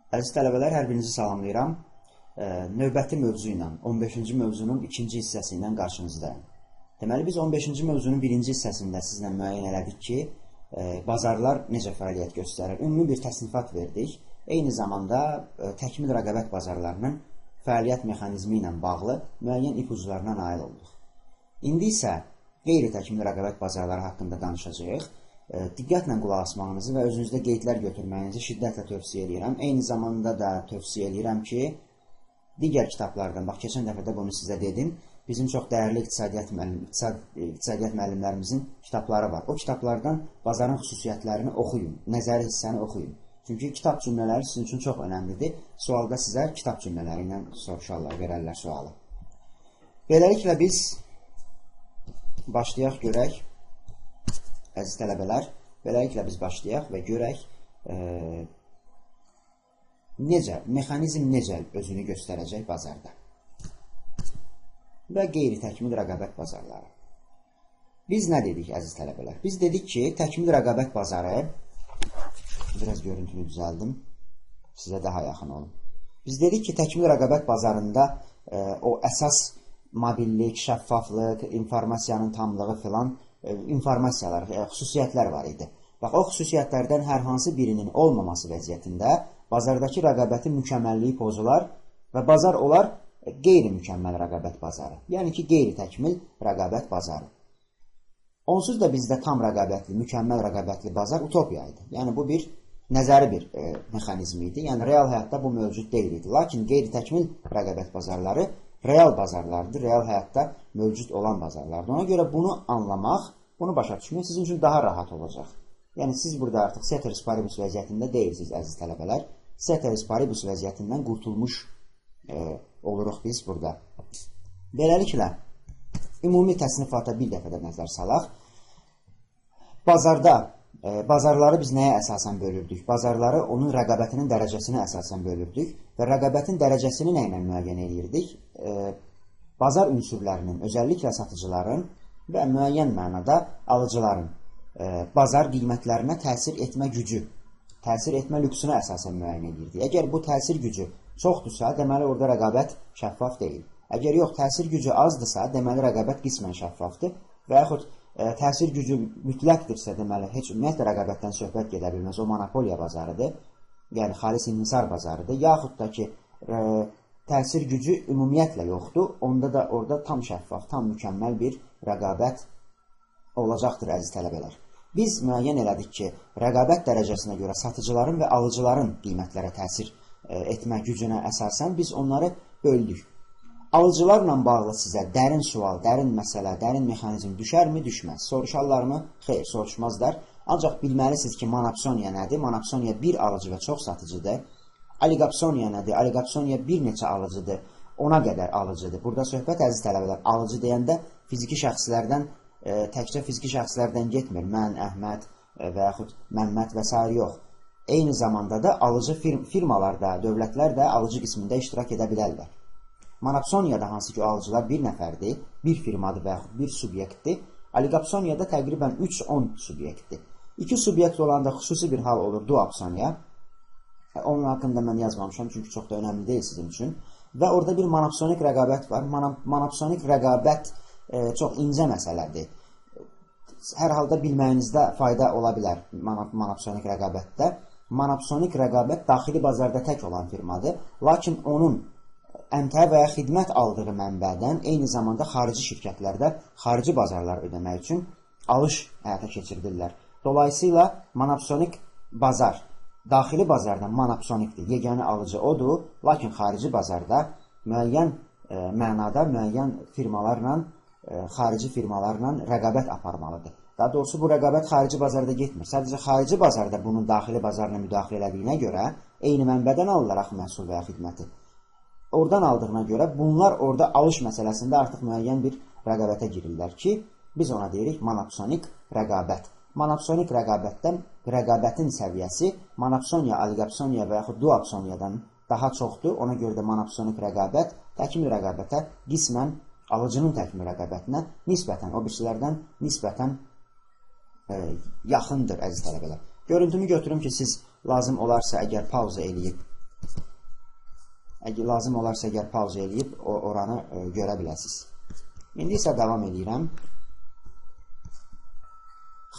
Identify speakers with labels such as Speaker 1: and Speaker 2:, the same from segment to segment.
Speaker 1: Əziz tələbələr, hər birinizi salamlayıram. Növbəti mövzu ilə, 15-ci mövzunun ikinci hissəsi ilə qarşınızdayım. Deməli, biz 15-ci mövzunun birinci hissəsində sizlə müəyyən elədik ki, bazarlar necə fəaliyyət göstərir. Ümumi bir təsnifat verdik. Eyni zamanda təkmil rəqabət bazarlarının fəaliyyət mexanizmi ilə bağlı müəyyən ipucularına nail olduq. İndi isə qeyri-təkmil rəqabət bazarları haqqında danışacağıq. Diqqətlə qulaq asmağınızı və özünüzdə qeydlər götürməyinizi şiddətlə tövsiyə edirəm. Eyni zamanda da tövsiyə edirəm ki, digər kitablardan, bax, keçən dəfə də bunu sizə dedim, bizim çox dəyərli iqtisadiyyat müəllimlərimizin kitabları var. O kitablardan bazarın xüsusiyyətlərini oxuyun, nəzəri hissəni oxuyun. Çünki kitab cümlələri sizin üçün çox önəmlidir. Sualda sizə kitab cümlələri ilə soruşarlar, verərlər sualı. Beləliklə biz başlayaq görək. Əziz tələbələr, beləliklə biz başlayaq və görək mexanizm necə özünü göstərəcək bazarda və qeyri-təkmil rəqabət bazarları. Biz nə dedik, əziz tələbələr? Biz dedik ki, təkmil rəqabət bazarı, biraz görüntünü düzəldim, sizə daha yaxın olun. Biz dedik ki, təkmil rəqabət bazarında o əsas mobillik, şəffaflıq, informasiyanın tamlığı filan informasiyalar, xüsusiyyətlər var idi. Bax, o xüsusiyyətlərdən hər hansı birinin olmaması vəziyyətində bazardakı rəqabətin mükəmməlliyi pozular və bazar olar qeyri-mükəmməl rəqabət bazarı. Yəni ki, qeyri-təkmil rəqabət bazarı. Onsuz da bizdə tam rəqabətli, mükəmməl rəqabətli bazar utopiya idi. Yəni, bu bir nəzəri bir mexanizmi idi. Yəni, real həyatda bu mövcud deyil idi. Lakin qeyri-təkmil rəqabət bazarları real bazarlardır, real həyatda mövcud olan bazarlardır. Ona görə bunu anlamaq, bunu başa düşmək sizin üçün daha rahat olacaq. Yəni, siz burada artıq ceteris paribus vəziyyətində deyilsiniz, əziz tələbələr. Ceteris paribus vəziyyətindən qurtulmuş oluruq biz burada. Beləliklə, ümumi təsnifata bir dəfə də nəzər salaq. Bazarları biz nəyə əsasən bölürdük? Bazarları onun rəqabətinin dərəcəsinə əsasən bölürdük və rəqabətin dərəcəsini nə ilə müəyyən edirdik? Bazar ünsürlərinin, özəlliklə satıcıların və müəyyən mənada alıcıların bazar qiymətlərinə təsir etmə gücü, təsir etmə lüksünə əsasən müəyyən edirdik. Əgər bu təsir gücü çoxdursa, deməli orada rəqabət şəffaf deyil. Əgər yox, təsir gücü azdırsa, deməli rəqabət qismən şəffafdır və yaxud təsir gücü mütləqdirsə, deməli, heç ümumiyyətlə rəqabətdən söhbət gedə bilməz. O monopoliya bazarıdır, yəni xalis inhisar bazarıdır. Yaxud da ki, təsir gücü ümumiyyətlə yoxdur, onda da orada tam şəffaf, tam mükəmməl bir rəqabət olacaqdır, əziz tələbələr. Biz müəyyən elədik ki, rəqabət dərəcəsinə görə satıcıların və alıcıların qiymətlərə təsir etmə gücünə əsasən biz onları böldük. Alıcılarla bağlı sizə dərin sual, dərin məsələ, dərin mexanizm düşərmi, düşməz? Soruşarlarmı? Xeyr, soruşmazlar. Ancaq bilməlisiniz ki, monopsoniya nədir? Monopsoniya bir alıcı və çox satıcıdır. Oligopsoniya nədir? Oligopsoniya bir neçə alıcıdır, ona qədər alıcıdır. Burada söhbət, əziz tələbələr, alıcı deyəndə fiziki şəxslərdən, təkcə fiziki şəxslərdən getmir. Mən, Əhməd və yaxud Məmməd və s. yox. Eyni zamanda da alıcı firmalar da, dövlətlər də alıcı qismində iştirak edə bilərlər. Monopsoniyada hansı ki o alıcılar bir nəfərdir, bir firmadır və yaxud bir subyektdir. Oligopsoniyada təqribən 3-10 subyektdir. 2 subyekt olanda xüsusi bir hal olur duopsoniya. Onun haqqında mən yazmamışam, çünki çox da önəmli deyil sizin üçün. Və orada bir monopsonik rəqabət var. Monopsonik rəqabət çox incə məsələdir. Hər halda bilməyinizdə fayda ola bilər monopsonik rəqabətdə. Monopsonik rəqabət daxili bazarda tək olan firmadır. Lakin onun əmtəə və ya xidmət aldığı mənbədən eyni zamanda xarici şirkətlərdə xarici bazarlar ödəmək üçün alış həyata keçirdirlər. Dolayısıyla monopsonik bazar, daxili bazarda monopsonikdir, yeganə alıcı odur, lakin xarici bazarda müəyyən mənada müəyyən firmalarla, xarici firmalarla rəqabət aparmalıdır. Daha doğrusu bu rəqabət xarici bazarda getmir. Sadəcə xarici bazarda bunun daxili bazarına müdaxilə elədiyinə görə eyni mənbədən alırlar axı məhsul və ya xidməti. Oradan aldığına görə bunlar orada alış məsələsində artıq müəyyən bir rəqabətə girirlər ki, biz ona deyirik monopsonik rəqabət. Monopsonik rəqabətdən rəqabətin səviyyəsi monopsoniya, oligopsoniya və yaxud duopsoniyadan daha çoxdur. Ona görə də monopsonik rəqabət təkmil rəqabətə qismən alıcının təkmil rəqabətinə nisbətən, o birisilərdən nisbətən yaxındır, əziz tələbələr. Görüntümü götürüm ki, siz lazım olarsa əgər pauza eləyib Lazım olarsa əgər pauza eləyib oranı görə biləsiniz. İndi isə davam edirəm.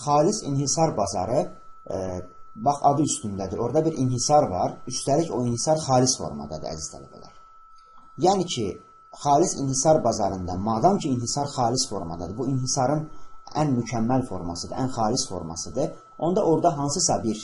Speaker 1: Xalis inhisar bazarı, bax adı üstündədir. Orada bir inhisar var. Üstəlik o inhisar xalis formadadır, əziz tələbələr. Yəni ki, xalis inhisar bazarında, madam ki inhisar xalis formadadır, bu inhisarın ən mükəmməl formasıdır, ən xalis formasıdır, onda orada hansısa bir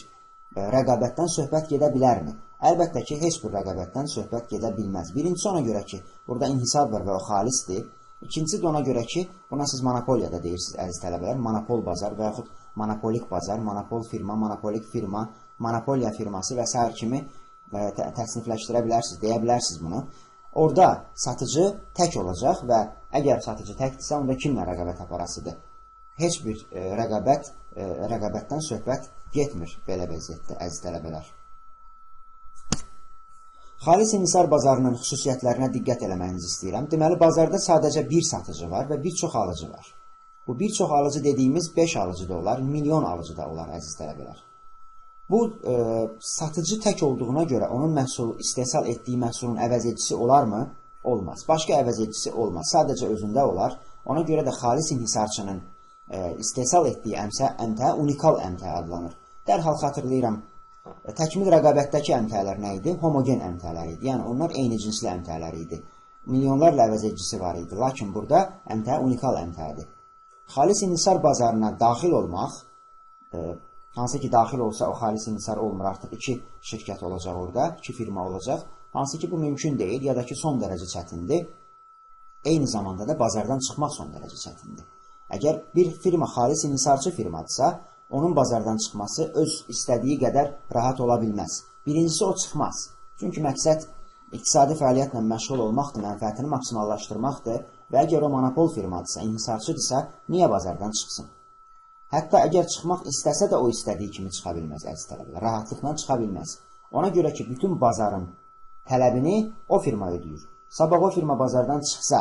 Speaker 1: rəqabətdən söhbət gedə bilərmi? Əlbəttə ki, heç bir rəqabətdən söhbət gedə bilməz. Birincisi ona görə ki, burada inhisar var və o xalisdir. İkincisi də ona görə ki, buna siz monopoliyada deyirsiniz, əziz tələbələr. Monopol bazar və yaxud monopolik bazar, monopol firma, monopolik firma, monopoliya firması və s. kimi təsnifləşdirə bilərsiniz, deyə bilərsiniz bunu. Orada satıcı tək olacaq və əgər satıcı təkdirsə, onda kimlə rəqabət aparasıdır? Heç bir rəqabətdən söhbət getmir belə vəziyyətdə, əziz tələbələr. Xalis inhisar bazarının xüsusiyyətlərinə diqqət eləməyinizi istəyirəm. Deməli, bazarda sadəcə bir satıcı var və bir çox alıcı var. Bu bir çox alıcı dediyimiz 5 alıcı da olar, milyon alıcı da olar, əziz tələbələr. Bu, satıcı tək olduğuna görə onun istehsal etdiyi məhsulun əvəzedicisi olarmı? Olmaz. Başqa əvəzedicisi olmaz. Sadəcə özündə olar. Ona görə də xalis inhisarçının istehsal etdiyi əmtə unikal əmtə adlanır. Dərhal xatırlayıram, təkmil rəqabətdəki əmtələr nə idi? Homogen əmtələr idi. Yəni, onlar eyni cinsli əmtələr idi. Milyonlarla əvəzedicisi var idi. Lakin burada əmtə unikal əmtədir. Xalis inhisar bazarına daxil olmaq, hansı ki, daxil olsa o xalis inhisar olmur, artıq 2 şirkət olacaq orada, 2 firma olacaq. Hansı ki, bu mümkün deyil, ya da ki, son dərəcə çətindir. Eyni zamanda da bazardan çıxmaq son dərəcə çətindir. Əgər bir firma xalis inhisarçı firmadırsa, onun bazardan çıxması öz istədiyi qədər rahat ola bilməz. Birincisi, o çıxmaz. Çünki məqsəd iqtisadi fəaliyyətlə məşğul olmaqdır, mənfəətini maksimallaşdırmaqdır və əgər o monopol firmadırsa, inhisarçıdırsa, niyə bazardan çıxsın? Hətta əgər çıxmaq istəsə də o istədiyi kimi çıxa bilməz, əziz tələbələr, rahatlıqla çıxa bilməz. Ona görə ki, bütün bazarın tələbini o firma ödəyir. Sabah o firma bazardan çıxsa,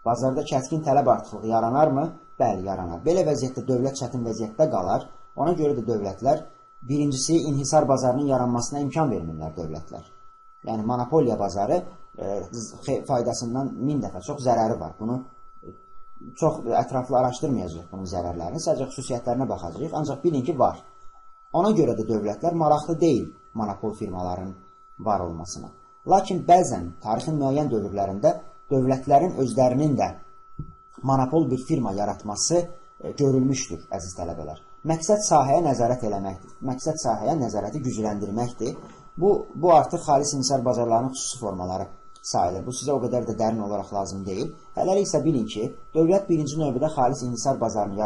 Speaker 1: bazarda kəskin tələb artıqlığı yaranarmı? Bəli, yaranar. Belə vəziyyətdə dövlət çətin vəziyyətdə qalar. Ona görə də dövlətlər, birincisi, inhisar bazarının yaranmasına imkan vermirlər dövlətlər. Yəni, monopoliya bazarı faydasından 1000 dəfə çox zərəri var. Bunu çox ətraflı araşdırmayacaq bunun zərərlərini, sadəcə xüsusiyyətlərinə baxacaq. Ancaq bilin ki, var. Ona görə də dövlətlər maraqlı deyil monopol firmaların var olmasına. Lakin bəzən tarixin müəyyən dövrlərində dövlətlərin özlərinin də monopol bir firma yaratması görülmüşdür, əziz tələbələr. Məqsəd sahəyə nəzarət eləməkdir. Məqsəd sahəyə nəzarəti gücləndirməkdir. Bu artıq xalis inhisar bazarlarının xüsusi formaları sayılır. Bu sizə o qədər də dərin olaraq lazım deyil. Hələlik isə bilin ki, dövlət birinci növbədə xalis inhisar bazarını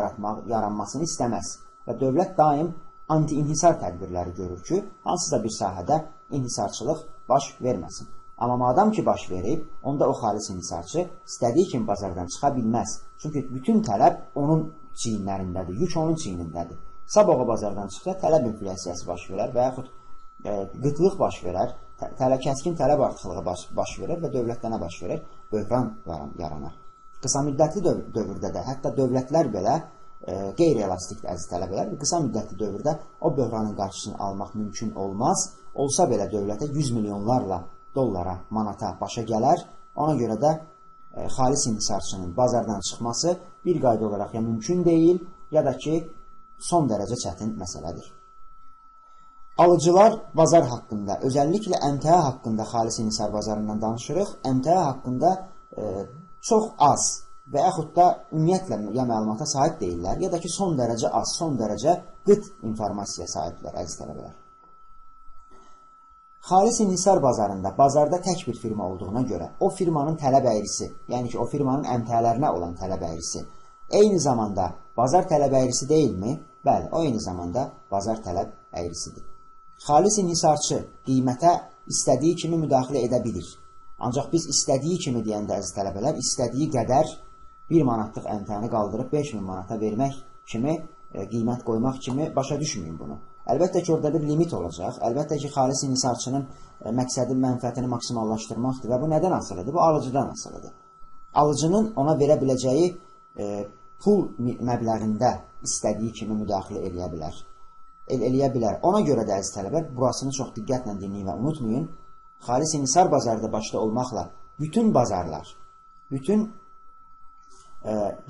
Speaker 1: yaranmasını istəməz və dövlət daim anti-inhisar tədbirləri görür ki, hansısa bir sahədə inhisarçılıq baş verməsin. Amma madam ki, baş verib, onda o xalis inhisarçı istədiyi kimi bazardan çıxa bilməz. Çünki bütün tələb onun çiyinlərindədir, yük onun çiyinindədir. Sabah o bazardan çıxsa, tələb inflyasiyası baş verər və yaxud qıtlıq baş verər, kəskin tələb artıqlığı baş verər və dövlətdə nə baş verər? Böhran yaranar. Qısa müddətli dövrdə də, hətta dövlətlər belə qeyri-elastikdir, əziz tələbələr. Qısa müddətli dövrdə o böhranın qarşısını almaq mümkün olmaz. Olsa belə dövlətə 100 milyonlarla dollara, manata başa gələr. Ona görə də xalis inhisarçının bazardan çıxması bir qayda olaraq ya mümkün deyil, ya da ki, son dərəcə çətin məsələdir. Alıcılar bazar haqqında, özəlliklə əmtəə haqqında xalis inhisar bazarından danışırıq. Əmtəə haqqında çox az və yaxud da ümumiyyətlə ya məlumata sahib deyirlər, ya da ki, son dərəcə az, son dərəcə qıt informasiya sahiblər, əziz tələbələr. Xalis inhisar bazarında, bazarda tək bir firma olduğuna görə o firmanın tələb əyrisi, yəni ki, o firmanın əmtələrinə olan tələb əyrisi eyni zamanda bazar tələb əyrisi deyilmi? Bəli, o eyni zamanda bazar tələb əyrisidir. Xalis inhisarçı qiymətə istədiyi kimi müdaxilə edə bilir. Ancaq biz istədiyi kimi deyəndə, əziz tələbələr, istədiyi qədər 1 manatlıq əmtəni qaldırıb 5000 manata vermək kimi, qiymət qoymaq kimi başa düşməyin bunu. Əlbəttə ki, orada bir limit olacaq. Əlbəttə ki, xalis inhisarçının məqsədi mənfəətini maksimallaşdırmaqdır və bu nədən asılıdır? Bu alıcıdan asılıdır. Alıcının ona verə biləcəyi pul məbləğində istədiyi kimi müdaxilə eləyə bilər. Ona görə də, əziz tələblər, burasını çox diqqətlə dinləyin və unutmayın. xalis inhisar bazarı da başda olmaqla bütün bazarlar, bütün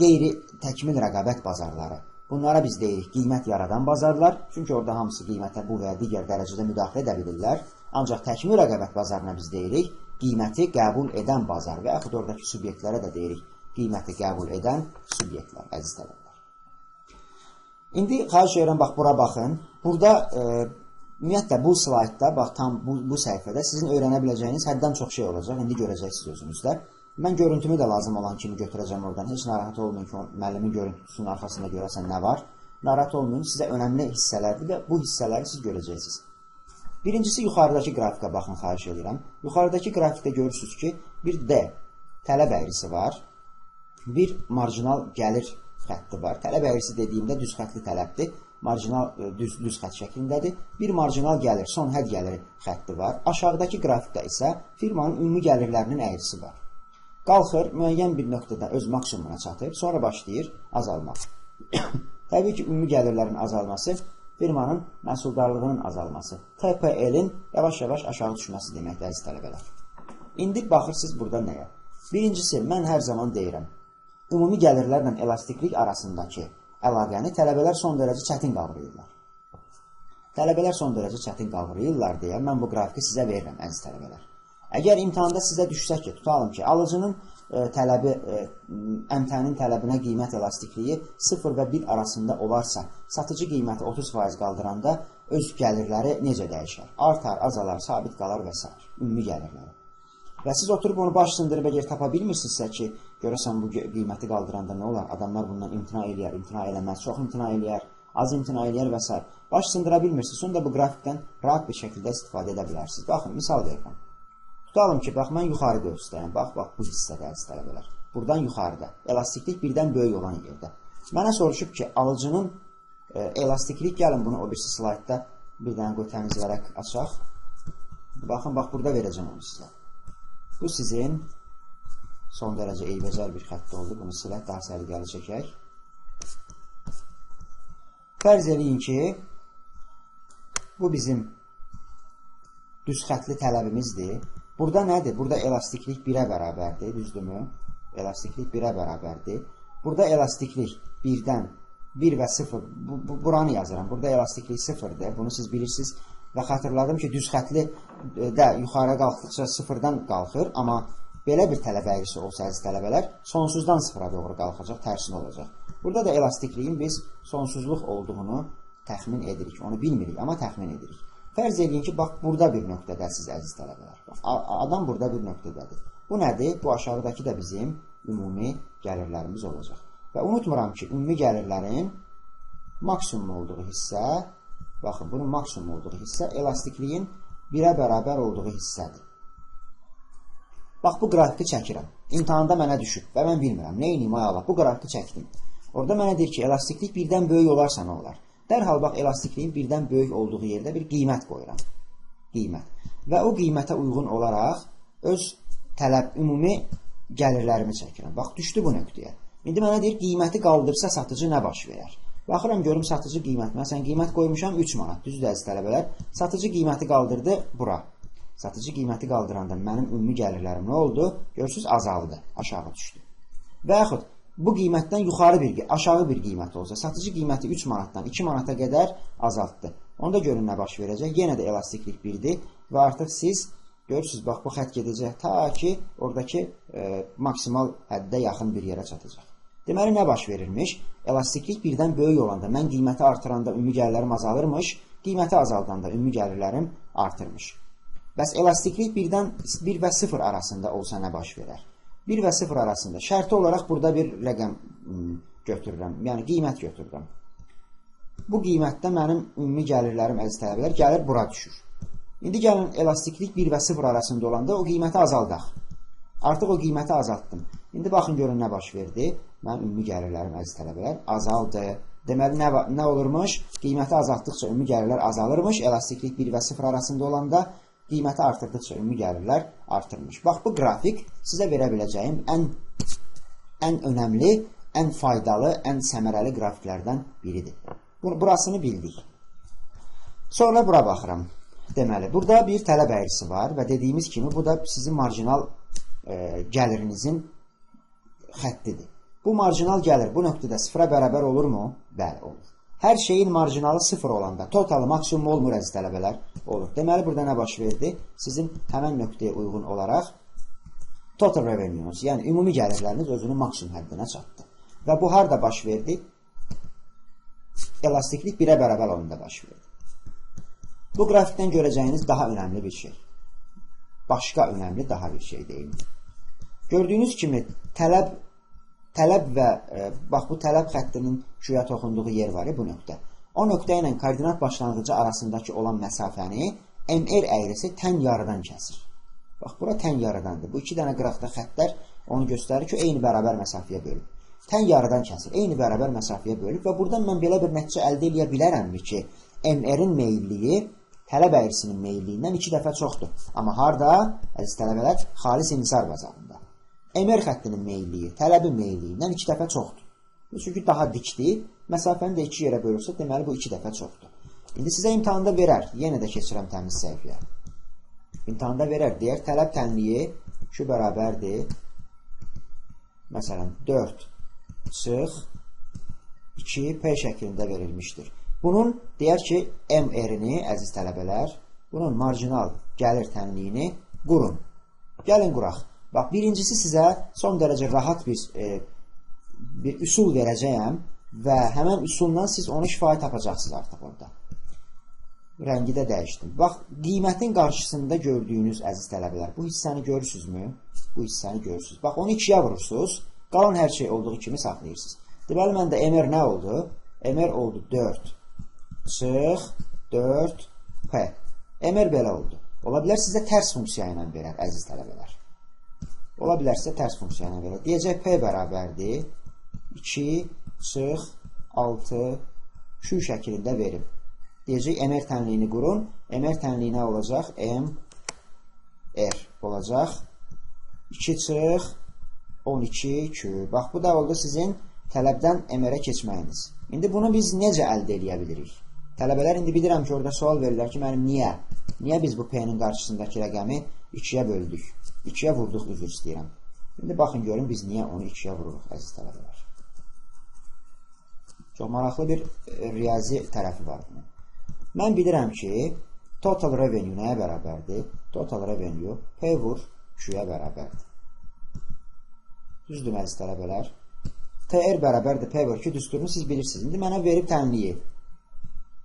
Speaker 1: qeyri təkmil rəqabət bazarları, bunlara biz deyirik qiymət yaradan bazarlar. Çünki orada hamısı qiymətə bu və ya digər dərəcədə müdaxilə edə bilirlər. Ancaq təkmil rəqabət bazarına biz deyirik qiyməti qəbul edən bazar və yaxud oradakı subyektlərə də deyirik qiyməti qəbul edən subyektlər, əziz tələbələr. İndi xahiş edirəm, bax, bura baxın. Burada ümumiyyətlə bu slaydda, bax, tam bu səhifədə sizin öyrənə biləcəyiniz həddən çox şey olacaq. İndi görəcəksiniz özünüzdə. Mən görüntümü də lazım olan kimi götürəcəm oradan. Heç narahat olmayın ki, müəllimin görüntüsünün arxasında görəsən nə var. Narahat olmayın, sizə önəmli hissələrdir və bu hissələri siz görəcəksiniz. Birincisi, yuxarıdakı qrafikə baxın, xahiş edirəm. Yuxarıdakı qrafikdə görürsünüz ki, bir D tələb əyrisi var, bir marjinal gəlir xətti var. Tələb əyrisi dediyimdə düz xətli tələbdir, marjinal düz xət şəklindədir. Bir marjinal gəlir, son hədd gəliri xətti var. Aşağıdakı qrafikdə isə firmanın ümumi gəlirlərinin əyrisi var. Qalxır, müəyyən bir nöqtədə öz maksimumuna çatır, sonra başlayır azalmaq. Təbii ki, ümumi gəlirlərin azalması firmanın məhsuldarlığının azalması, TPL-in yavaş-yavaş aşağı düşməsi deməkdir, əziz tələbələr. İndi baxırsınız burada nəyə? Birincisi, mən hər zaman deyirəm, ümumi gəlirlərlə elastiklik arasındakı əlaqəni tələbələr son dərəcə çətin qavrayırlar. Tələbələr son dərəcə çətin qavrayırlar deyə mən bu qrafiki sizə verirəm, əziz tələbələr. Əgər imtahanda sizə düşsə ki, tutalım ki, alıcının tələbi, əmtənin tələbinə qiymət elastikliyi 0 və 1 arasında olarsa, satıcı qiyməti 30% qaldıranda öz gəlirləri necə dəyişər? Artar, azalar, sabit qalar və s. Ümumi gəlirləri. Və siz oturub onu baş sındırıb əgər tapa bilmirsinizsə ki, görəsən bu qiyməti qaldıranda nə olar? Adamlar bundan imtina eləyər, imtina eləməz, çox imtina eləyər, az imtina eləyər və s. Baş sındıra bilmirsiniz, sonra da bu qrafikdən rahat bir şəkildə istifadə edə bilərsiniz. Baxın, misal verirəm. Tutalım ki, bax, mən yuxarı göstərəm. Bax, bu hissədə, əziz tələbələr. Buradan yuxarıda. Elastiklik birdən böyük olan yerdə. Mənə soruşub ki, alıcının elastiklik, gəlin bunu o birisi slaydda bir dənə qoy təmizlərək açaq. Baxın, bax, burada verəcəm onu sizə. Bu sizin son dərəcə eybəcər bir xəttdə oldu. Bunu silək, daha səliqəli çəkək. Fərz eləyin ki, bu bizim düz xətli tələbimizdir. Burada nədir? Burada elastiklik 1-ə bərabərdir, düzdürmü? Elastiklik 1-ə bərabərdir. Burada elastiklik 1-dən 1 və 0, buranı yazıram. Burada elastiklik 0-dir, bunu siz bilirsiniz. Və xatırladım ki, düz xətli də yuxarı qalxdıqca 0-dan qalxır, amma belə bir tələb əyrisi olsa, əziz tələbələr, sonsuzdan 0-a doğru qalxacaq, tərsin olacaq. Burada da elastikliyin biz sonsuzluq olduğunu təxmin edirik, onu bilmirik, amma təxmin edirik. Fərz edin ki, bax, burada bir nöqtədəsiz, əziz tələbələr. Adam burada bir nöqtədədir. Bu nədir? Bu aşağıdakı da bizim ümumi gəlirlərimiz olacaq. Və unutmuram ki, ümumi gəlirlərin maksimum olduğu hissə, baxın, bunun maksimum olduğu hissə elastikliyin 1-ə bərabər olduğu hissədir. Bax, bu qrafiki çəkirəm. İmtahanda mənə düşüb və mən bilmirəm. Neyiniyim, ay Allah, bu qrafiki çəkdim. Orada mənə deyir ki, elastiklik 1-dən böyük olarsa nə olar? Dərhal, bax, elastikliyin 1-dən böyük olduğu yerdə bir qiymət qoyuram. Qiymət. Və o qiymətə uyğun olaraq öz tələb, ümumi gəlirlərimi çəkirəm. Bax, düşdü bu nöqtəyə. İndi mənə deyir, qiyməti qaldırsa satıcı nə baş verər? Baxıram, görüm satıcı qiymət. Məsələn, qiymət qoymuşam 3 manat. Düzdür, əziz tələbələr. Satıcı qiyməti qaldırdı bura. Satıcı qiyməti qaldıranda mənim ümumi gəlirlərim nə oldu? Görürsünüz, azaldı, aşağı düşdü. Və yaxud, bu qiymətdən yuxarı aşağı bir qiymət olsa, satıcı qiyməti 3 manatdan 2 manata qədər azaltdı. Onda görün nə baş verəcək. Yenə də elastiklik 1-dir və artıq siz görürsünüz, bax, bu xət gedəcək ta ki, oradakı maksimal həddə yaxın bir yerə çatacaq. Deməli, nə baş verirmiş? Elastiklik 1-dən böyük olanda, mən qiyməti artıranda ümumi gəlirlərim azalırmış, qiyməti azaldanda ümumi gəlirlərim artırmış. Bəs elastiklik 1 və 0 arasında olsa nə baş verər? 1 və 0 arasında şərti olaraq burada bir rəqəm götürürəm, yəni qiymət götürürəm. Bu qiymətdə mənim ümumi gəlirlərim, əziz tələbələr, gəlir bura düşür. İndi gəlin, elastiklik 1 və 0 arasında olanda o qiyməti azaldaq. Artıq o qiyməti azaltdım. İndi baxın, görün nə baş verdi. Mənim ümumi gəlirlərim, əziz tələbələr, azaldı. Deməli, nə olurmuş? Qiyməti azaltdıqca ümumi gəlirlər azalırmış. Elastiklik 1 və 0 arasında olanda qiyməti artırdıqca ümumi gəlirlər artırmış. Bax, bu qrafik sizə verə biləcəyim ən önəmli, ən faydalı, ən səmərəli qrafiklərdən biridir. Burasını bildik. Sonra bura baxıram. Deməli, burada bir tələb əyrisi var və dediyimiz kimi bu da sizin marjinal gəlirinizin xəttidir. Bu marjinal gəlir bu nöqtədə sıfıra bərabər olurmu? Bəli, olur. Hər şeyin marjinalı sıfır olanda totalı maksimum olmur əziz tələbələr? Olur. Deməli, burada nə baş verdi? Sizin həmən nöqtəyə uyğun olaraq total revenue'nuz, yəni ümumi gəlirləriniz özünün maksimum həddinə çatdı. Və bu harada baş verdi? Elastiklik 1-ə bərabər olanda baş verdi. Bu qrafikdən görəcəyiniz daha önəmli bir şey. Başqa önəmli daha bir şey deyil. Gördüyünüz kimi tələb və bax bu tələb xəttinin güya toxunduğu yer var ya bu nöqtə. O nöqtə ilə koordinat başlanğıcı arasındakı olan məsafəni MR əyrisi tən yarıdan kəsir. Bax bura tən yarıdandır. Bu iki dənə qıraqda xəttlər onu göstərir ki, eyni bərabər məsafəyə bölüb. Tən yarıdan kəsir. Eyni bərabər məsafəyə bölüb və buradan mən belə bir nəticə əldə edə bilərəmmi ki, MR-in meyilliyi tələb əyrisinin meyilliyindən 2 dəfə çoxdur. Amma harada? Əziz tələbələr, xalis inhisar bazarında. MR xəttinin meyilliyi tələbin meyilliyindən 2 dəfə çoxdur. Çünki daha dikdir. Məsafəni də 2 yerə bölürsə, deməli bu 2 dəfə çoxdur. İndi sizə imtahanda verər. Yenə də keçirəm təmiz səhifəyə. İmtahanda verər. Deyər, tələb tənliyi şu bərabərdir. Məsələn, 4 çıx 2P şəklində verilmişdir. Bunun deyər ki, MR-ini, əziz tələbələr, bunun marjinal gəlir tənliyini qurun. Gəlin quraq. Bax, birincisi sizə son dərəcə rahat bir üsul verəcəyəm və həmən üsuldan siz onu şifahi tapacaqsınız artıq orada. Rəngi də dəyişdim. Bax, qiymətin qarşısında gördüyünüz, əziz tələbələr, bu hissəni görürsünüzmü? Bu hissəni görürsünüz. Bax, onu 2-yə vurursunuz, qalan hər şey olduğu kimi saxlayırsınız. Deməli, məndə MR nə oldu? MR oldu 4. Çıx 4P. MR belə oldu. Ola bilər sizə tərs funksiya ilə verər, əziz tələbələr. Ola bilər sizə tərs funksiya ilə verər. Deyəcək P bərabərdir 2 çıx 6 şu şəklində verim. Deyəcək MR tənliyini qurun. MR tənliyi nə olacaq? MR olacaq 2 çıx 12 küp. Bax, bu da oldu sizin tələbdən MR-ə keçməyiniz. İndi bunu biz necə əldə edə bilirik? Tələbələr, indi bilirəm ki, orada sual verirlər ki, mənim niyə biz bu P-nin qarşısındakı rəqəmi 2-yə böldük? 2-yə vurduq, üzr istəyirəm. İndi baxın, görün, biz niyə onu 2-yə vururuq, əziz tələbələr. Çox maraqlı bir riyazi tərəfi var. Mən bilirəm ki, total revenue nəyə bərabərdir? Total revenue P vur Q-yə bərabərdir. Düzdür, əziz tələbələr. TR bərabərdir P vur Q düsturunu siz bilirsiniz. İndi mənə verib tənliyi.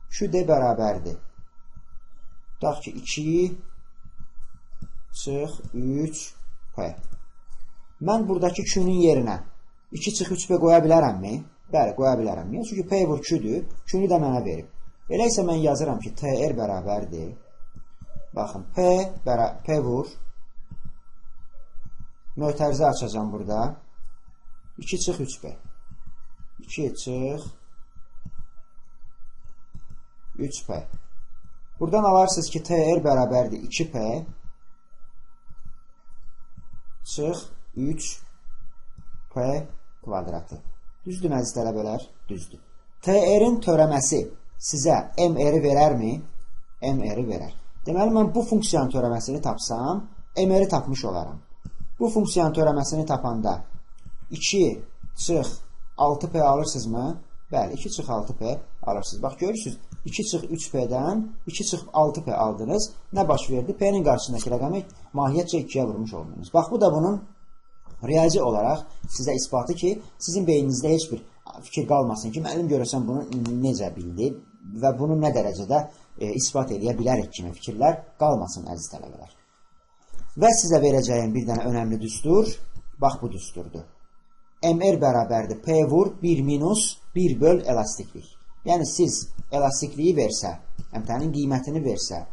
Speaker 1: QD bərabərdir. Tutaq ki, 2 çıx 3P. Mən buradakı Q-nun yerinə 2 çıx 3P qoya bilərəmmi? Bəli, qoya bilərəm. Çünki P vur Q-dür. Q-nu da mənə verib. Elə isə mən yazıram ki, TR bərabərdir. Baxın, P vur. Mötərizə açacağım burada. 2 çıx 3P. 2 çıx 3P. Buradan alarsınız ki, TR bərabərdir 2P çıx 3P kvadratı. Düzdür, əziz tələbələr? Düzdür. TR-in törəməsi sizə MR-i verərmi? MR-i verər. Deməli, mən bu funksiyanın törəməsini tapsam, MR-i tapmış olaram. Bu funksiyanın törəməsini tapanda 2 çıx 6P alırsınızmı? Bəli, 2 çıx 6P alırsınız. Bax, görürsünüz, 2 çıx 3P-dən 2 çıx 6P aldınız. Nə baş verdi? P-nin qarşısındakı rəqəmi mahiyyətcə 2-yə vurmuş olmuyorsunuz. Bax, bu da bunun riyazi olaraq sizə isbatı ki, sizin beyninizdə heç bir fikir qalmasın ki, müəllim görəsən bunu necə bildi və bunu nə dərəcədə isbat edə bilərik kimi fikirlər qalmasın, əziz tələbələr. Və sizə verəcəyim bir dənə önəmli düstur, bax bu düsturdur. MR bərabərdir P vur 1 minus 1 böl elastiklik. Yəni siz elastikliyi versə, əmtənin qiymətini versə,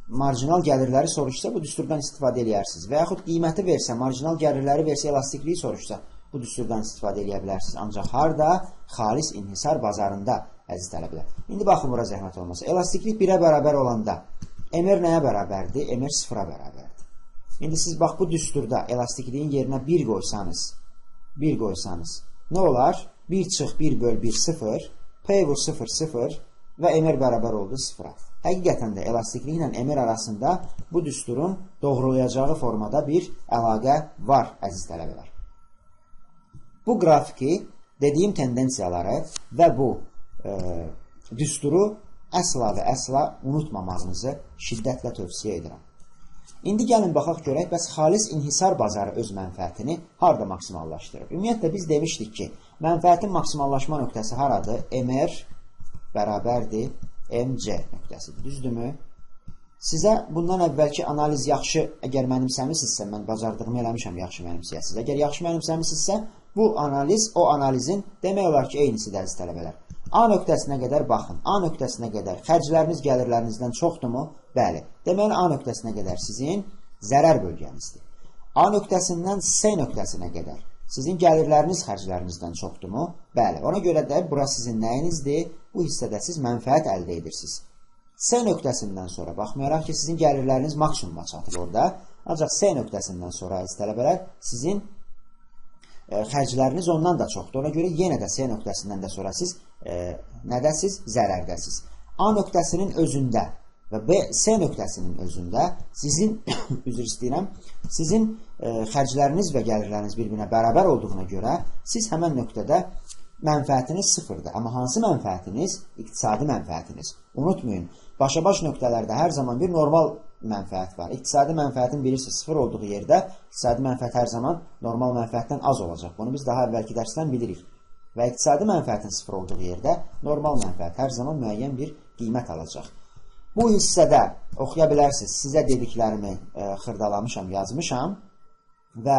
Speaker 1: marjinal gəlirləri soruşsa, bu düsturdan istifadə edərsiniz. Və yaxud qiyməti versə, marjinal gəlirləri versə, elastikliyi soruşsa, bu düsturdan istifadə edə bilərsiniz. Ancaq harada? Xalis inhisar bazarında, əziz tələbələr. İndi baxın, bura zəhmət olmasa. Elastiklik 1-ə bərabər olanda MR nəyə bərabərdir? MR 0-a bərabərdir. İndi siz bax, bu düsturda elastikliyin yerinə 1 qoysanız, nə olar? 1 çıx 1 böl 1 0, P vur 0 0 və MR bərabər oldu 0-a. həqiqətən də elastiklik ilə MR arasında bu düsturun doğrulayacağı formada bir əlaqə var, əziz tələbələr. Bu qrafiki, dediyim tendensiyaları və bu düsturu əsla və əsla unutmamağınızı şiddətlə tövsiyə edirəm. İndi gəlin baxaq görək, bəs xalis inhisar bazarı öz mənfəətini harada maksimallaşdırır? Ümumiyyətlə, biz demişdik ki, mənfəətin maksimallaşma nöqtəsi haradır? MR bərabərdir MC nöqtəsidir. Düzdürmü? Sizə bundan əvvəlki analiz yaxşı, əgər mənimsəmisinizsə, mən bacardığımı eləmişəm yaxşı mənimsəyəsiniz. Əgər yaxşı mənimsəmisinizsə, bu analiz, o analizin demək olar ki, eynisidir, əziz tələbələr. A nöqtəsinə qədər baxın. A nöqtəsinə qədər xərcləriniz gəlirlərinizdən çoxdurmu? Bəli. Deməli, A nöqtəsinə qədər sizin zərər bölgənizdir. A nöqtəsindən C nöqtəsinə qədər sizin gəlirləriniz xərclərinizdən çoxdurmu? Bəli. Ona görə də bura sizin nəyinizdir? Bu hissədə siz mənfəət əldə edirsiniz. C nöqtəsindən sonra, baxmayaraq ki, sizin gəlirləriniz maksimuma çatır orada. Ancaq C nöqtəsindən sonra, əziz tələbələr, sizin xərcləriniz ondan da çoxdur. Ona görə yenə də C nöqtəsindən də sonra siz nədəsiz? Zərərdəsiz. A nöqtəsinin özündə və C nöqtəsinin özündə sizin, üzr istəyirəm, sizin xərcləriniz və gəlirləriniz bir-birinə bərabər olduğuna görə siz həmən nöqtədə mənfəətiniz sıfırdır. Amma hansı mənfəətiniz? İqtisadi mənfəətiniz. Unutmayın, başa-baş nöqtələrdə hər zaman bir normal mənfəət var. İqtisadi mənfəətin birisi sıfır olduğu yerdə iqtisadi mənfəət hər zaman normal mənfəətdən az olacaq. Bunu biz daha əvvəlki dərsdən bilirik. Və iqtisadi mənfəətin sıfır olduğu yerdə normal mənfəət hər zaman müəyyən bir qiymət alacaq. Bu hissədə oxuya bilərsiniz, sizə dediklərimi xırdalamışam, yazmışam və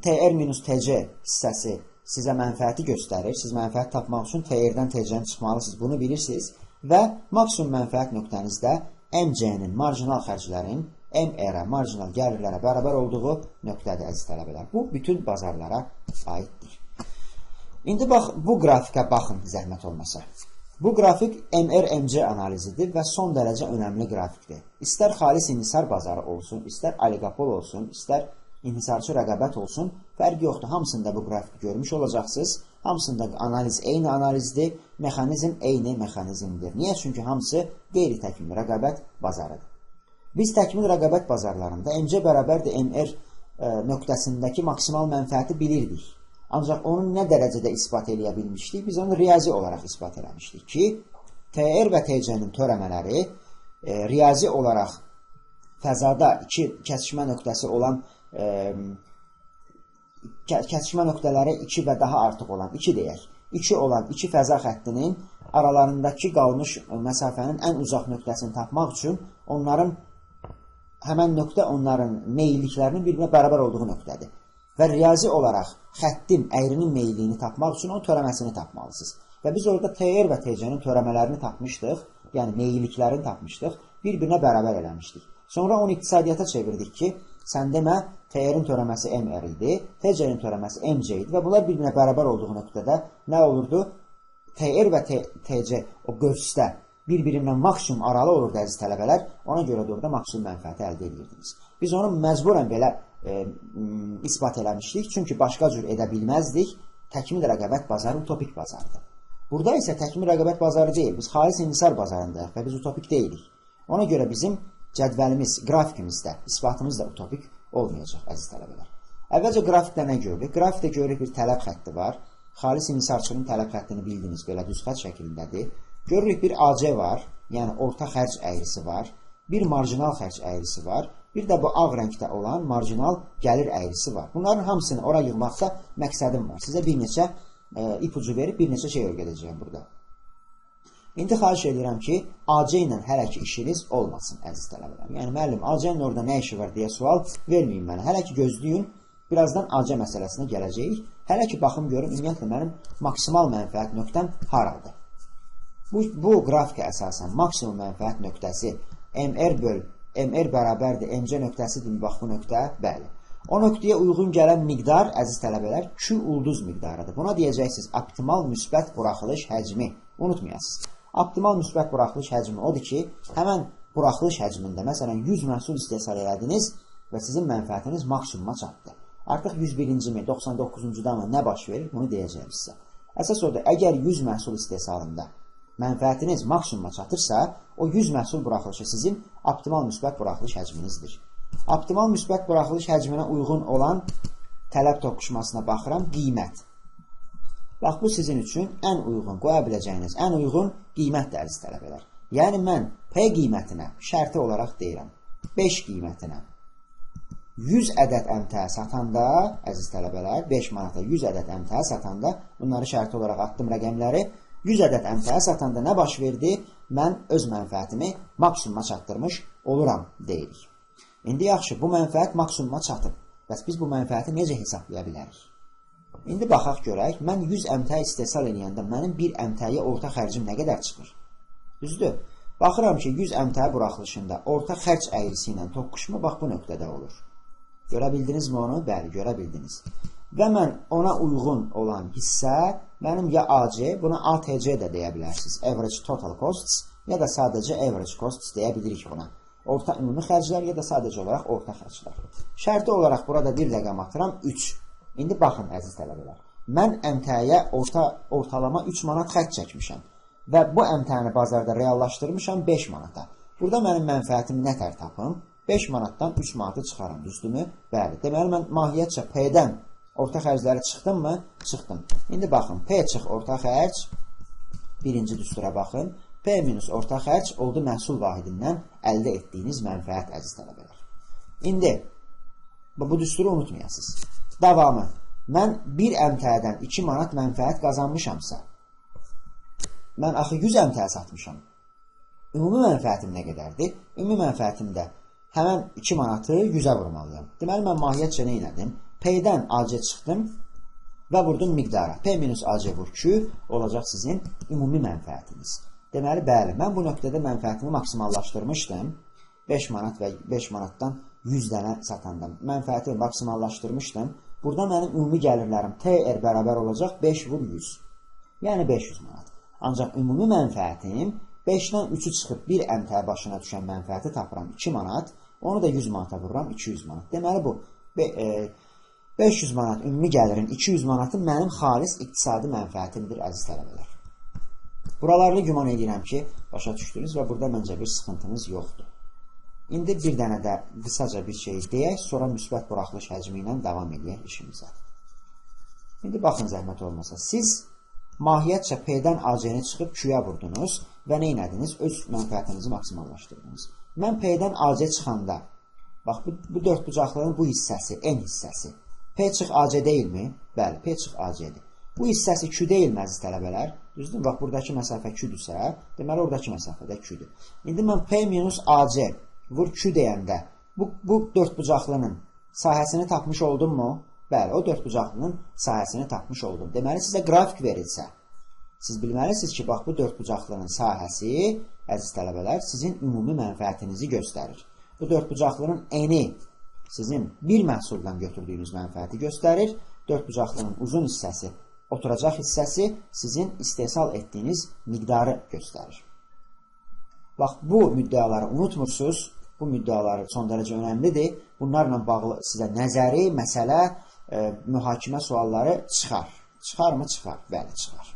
Speaker 1: TR-TC hissəsi sizə mənfəəti göstərir. Siz mənfəət tapmaq üçün TR-dən TC-nin çıxmalısınız, bunu bilirsiniz və maksimum mənfəət nöqtənizdə MC-nin marjinal xərclərin MR-ə, marjinal gəlirlərə bərabər olduğu nöqtədir, əziz tələbələr. Bu, bütün bazarlara aiddir. İndi bax, bu qrafikə baxın, zəhmət olmasa. Bu qrafik MR-MC analizidir və son dərəcə önəmli qrafikdir. İstər xalis inhisar bazarı olsun, istər oligopol olsun, istər inhisarçı rəqabət olsun, fərq yoxdur. Hamısında bu qrafiki görmüş olacaqsınız. Hamısında analiz eyni analizdir, mexanizm eyni mexanizmdir. Niyə? Çünki hamısı qeyri-təkmil rəqabət bazarıdır. Biz təkmil rəqabət bazarlarında MC bərabərdir MR nöqtəsindəki maksimal mənfəəti bilirdik. Ancaq onu nə dərəcədə isbat eləyə bilmişdik? Biz onu riyazi olaraq isbat eləmişdik ki, TR və TC-nin törəmələri riyazi olaraq fəzada iki kəsişmə nöqtəsi olan kəsişmə nöqtələri 2 və daha artıq olan 2 deyək. 2 olan 2 fəza xəttinin aralarındakı qalmış məsafənin ən uzaq nöqtəsini tapmaq üçün həmən nöqtə onların meyilliklərinin bir-birinə bərabər olduğu nöqtədir. Və riyazi olaraq xəttin əyrinin meyilliyini tapmaq üçün onun törəməsini tapmalısınız. Və biz orada TR və TC-nin törəmələrini tapmışdıq, yəni meyilliklərini tapmışdıq, bir-birinə bərabər eləmişdik. Sonra onu iqtisadiyyata çevirdik ki, sən demə TR-in törəməsi MR idi, TC-nin törəməsi MC idi və bunlar bir-birinə bərabər olduğu nöqtədə nə olurdu? TR və TC o qövsdə bir-birindən maksimum aralı olurdu, əziz tələbələr. Ona görə də orada maksimum mənfəəti əldə edirdiniz. Biz onu məcburən belə isbat eləmişdik, çünki başqa cür edə bilməzdik. Təkmil rəqabət bazarı utopik bazardır. Burada isə təkmil rəqabət bazarı deyil, biz xalis inhisar bazarındayıq və biz utopik deyilik. Ona görə bizim cədvəlimiz, qrafikimizdə, isbatımız da utopik olmayacaq, əziz tələbələr. Əvvəlcə qrafikdə nə görürük? Qrafikdə görürük bir tələb xətti var. Xalis inhisarçının tələb xəttini bildiniz, belə düz xətt şəklindədir. Görürük bir AC var, yəni orta xərc əyrisi var. Bir marjinal xərc əyrisi var. Bir də bu ağ rəngdə olan marjinal gəlir əyrisi var. Bunların hamısını ora yığmaqda məqsədim var. Sizə bir neçə ipucu verib, bir neçə şey öyrədəcəyəm burada. İndi xahiş edirəm ki, AC ilə hələ ki işiniz olmasın, əziz tələbələr. Yəni, müəllim, AC-nin orada nə işi var deyə sual verməyin mənə. Hələ ki gözləyin, birazdan AC məsələsinə gələcəyik. Hələ ki baxım görün, ümumiyyətlə mənim maksimal mənfəət nöqtəm haradır. Bu qrafikə əsasən maksimum mənfəət nöqtəsi MR bərabərdir, MC nöqtəsidir, bax bu nöqtə, bəli. O nöqtəyə uyğun gələn miqdar, əziz tələbələr, Q ulduz miqdarıdır. Buna deyəcəksiniz optimal müsbət buraxılış həcmi. Unutmayasınız. Optimal müsbət buraxılış həcmi odur ki, həmən buraxılış həcmində, məsələn, 100 məhsul istehsal elədiniz və sizin mənfəətiniz maksimuma çatdı. Artıq 101-ci mi, 99-cu da mı nə baş verir, bunu deyəcəyim sizə. Əsas odur, əgər 100 məhsul istehsalında mənfəətiniz maksimuma çatırsa, o 100 məhsul buraxılışı sizin optimal müsbət buraxılış həcminizdir. Optimal müsbət buraxılış həcminə uyğun olan tələb toqquşmasına baxıram, qiymət. Bax, bu sizin üçün ən uyğun, qoya biləcəyiniz, ən uyğun qiymətdir, əziz tələbələr. Yəni, mən P qiymətinə şərti olaraq deyirəm, 5 qiymətinə 100 ədəd əmtəə satanda, əziz tələbələr, 5 manata 100 ədəd əmtəə satanda, bunları şərti olaraq atdım rəqəmləri, 100 ədəd əmtəə satanda nə baş verdi? Mən öz mənfəətimi maksimuma çatdırmış oluram, deyirik. İndi yaxşı, bu mənfəət maksimuma çatıb. Bəs biz bu mənfəəti necə hesablaya bilərik? İndi baxaq görək, mən 100 əmtəə istehsal edəndə mənim bir əmtəyə orta xərcim nə qədər çıxır? Düzdür? Baxıram ki, 100 əmtəə buraxılışında orta xərc əyrisi ilə toqquşma bax bu nöqtədə olur. Görə bildinizmi onu? Bəli, görə bildiniz. Və mən ona uyğun olan hissə, mənim ya AC, buna ATC də deyə bilərsiniz. Average Total Costs, ya da sadəcə Average Costs deyə bilirik ona. Orta ümumi xərclər, ya da sadəcə olaraq orta xərclər. Şərti olaraq burada bir rəqəm atıram, 3. İndi baxın, əziz tələbələr. Mən əmtəyə ortalama 3 manat xərc çəkmişəm. Və bu əmtəni bazarda reallaşdırmışam 5 manata. Burada mənim mənfəətim nətər tapım? 5 manatdan 3 manatı çıxarım, düzdürmü? Bəli. Deməli, mən mahiyyətcə P-dən orta xərcləri çıxdım mı? Çıxdım. İndi baxın, P çıx orta xərc, birinci düstura baxın. P minus orta xərc oldu məhsul vahidindən əldə etdiyiniz mənfəət, əziz tələbələr. İndi, bu düsturu unutmayasınız. Davamı, mən bir əmtədən 2 manat mənfəət qazanmışamsa, mən axı 100 əmtəyə satmışam. Ümumi mənfəətim nə qədərdir? Ümumi mənfəətimdə həmən 2 manatı 100-ə vurmalıyam. Deməli, mən mahiyyətcə nə elədim? P-dən AC çıxdım və vurdum miqdara. P minus AC vur Q olacaq sizin ümumi mənfəətiniz. Deməli, bəli, mən bu nöqtədə mənfəətimi maksimallaşdırmışdım. 5 manat və 5 manatdan 100 dənə satanda mənfəətimi maksimallaşdırmışdım. Burada mənim ümumi gəlirlərim TR bərabər olacaq 5 vur 100. Yəni 500 manat. Ancaq ümumi mənfəətim 5-dən 3-ü çıxıb bir əmtəə başına düşən mənfəəti tapıram 2 manat, onu da 100 manata vururam 200 manat. Deməli, bu 500 manat ümumi gəlirin 200 manatı mənim xalis iqtisadi mənfəətimdir, əziz tələbələr. Buralarını güman edirəm ki, başa düşdünüz və burada məncə bir sıxıntınız yoxdur. İndi bir dənə də qısaca bir şey deyək, sonra müsbət buraxılış həcmi ilə davam edək işimizə. İndi baxın, zəhmət olmasa, siz mahiyyətcə P-dən AC-ni çıxıb Q-yə vurdunuz və nə ediniz? Öz mənfəətinizi maksimallaşdırdınız. Mən P-dən AC çıxanda, bax, bu dörd bucaqlığın bu hissəsi, N hissəsi, P çıx AC deyilmi? Bəli, P çıx AC-dir. Bu hissəsi Q deyilmi, əziz tələbələr? Düzdür, bax, buradakı məsafə Q-dürsə, deməli, oradakı məsafə də Q-dür. İndi mən P minus AC vur Q deyəndə, bu dörd bucaqlının sahəsini tapmış oldum mu? Bəli, o dörd bucaqlının sahəsini tapmış oldum. Deməli, sizə qrafik verilsə, siz bilməlisiniz ki, bax, bu dörd bucaqlının sahəsi, əziz tələbələr, sizin ümumi mənfəətinizi göstərir. Bu dörd bucaqlının eni sizin bir məhsuldan götürdüyünüz mənfəəti göstərir. Dörd bucaqlının uzun hissəsi, oturacaq hissəsi sizin istehsal etdiyiniz miqdarı göstərir. Bax, bu müddəaları unutmursunuz. Bu müddəaları son dərəcə önəmlidir. Bunlarla bağlı sizə nəzəri, məsələ, mühakimə sualları çıxar. Çıxarmı? Çıxar. Bəli, çıxar.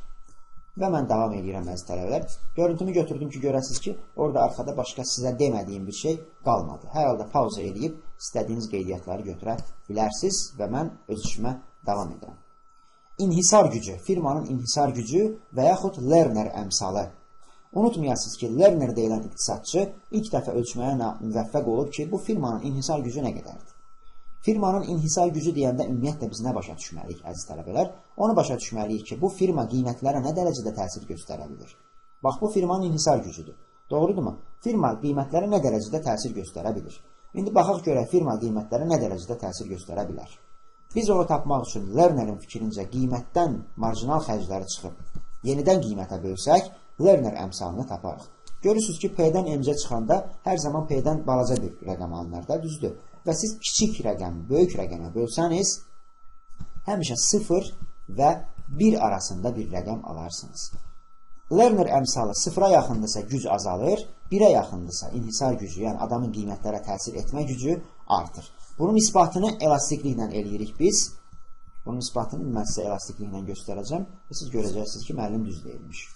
Speaker 1: Və mən davam edirəm, əziz tələbələr. Görüntümü götürdüm ki, görəsiniz ki, orada arxada başqa sizə demədiyim bir şey qalmadı. Hər halda pauza edib istədiyiniz qeydiyyatları götürə bilərsiniz və mən öz işimə davam edirəm. İnhisar gücü, firmanın inhisar gücü və yaxud Lerner əmsalı. Unutmayasınız ki, Lerner deyilən iqtisadçı ilk dəfə ölçməyə müvəffəq olub ki, bu firmanın inhisar gücü nə qədərdir? Firmanın inhisar gücü deyəndə ümumiyyətlə biz nə başa düşməliyik, əziz tələbələr? Onu başa düşməliyik ki, bu firma qiymətlərə nə dərəcədə təsir göstərə bilir? Bax, bu firmanın inhisar gücüdür. Doğrudurmu? Firma qiymətlərə nə dərəcədə təsir göstərə bilir? İndi baxaq görək, firma qiymətlərə nə dərəcədə təsir göstərə bilər? Biz onu tapmaq üçün Lernerin fikrincə qiymətdən marjinal xərcləri çıxıb yenidən qiymətə bölsək, Lerner əmsalını taparıq. Görürsünüz ki, P-dən M-cə çıxanda hər zaman P-dən balaca bir rəqəm alınır da, düzdür. Və siz kiçik rəqəmi böyük rəqəmə bölsəniz, həmişə 0 və 1 arasında bir rəqəm alarsınız. Lerner əmsalı 0-a yaxındırsa güc azalır, 1-ə yaxındırsa inhisar gücü, yəni adamın qiymətlərə təsir etmə gücü artır. Bunun isbatını elastikliklə eləyirik biz. Bunun isbatını mən sizə elastikliklə göstərəcəm və siz görəcəksiniz ki, müəllim düz deyilmiş.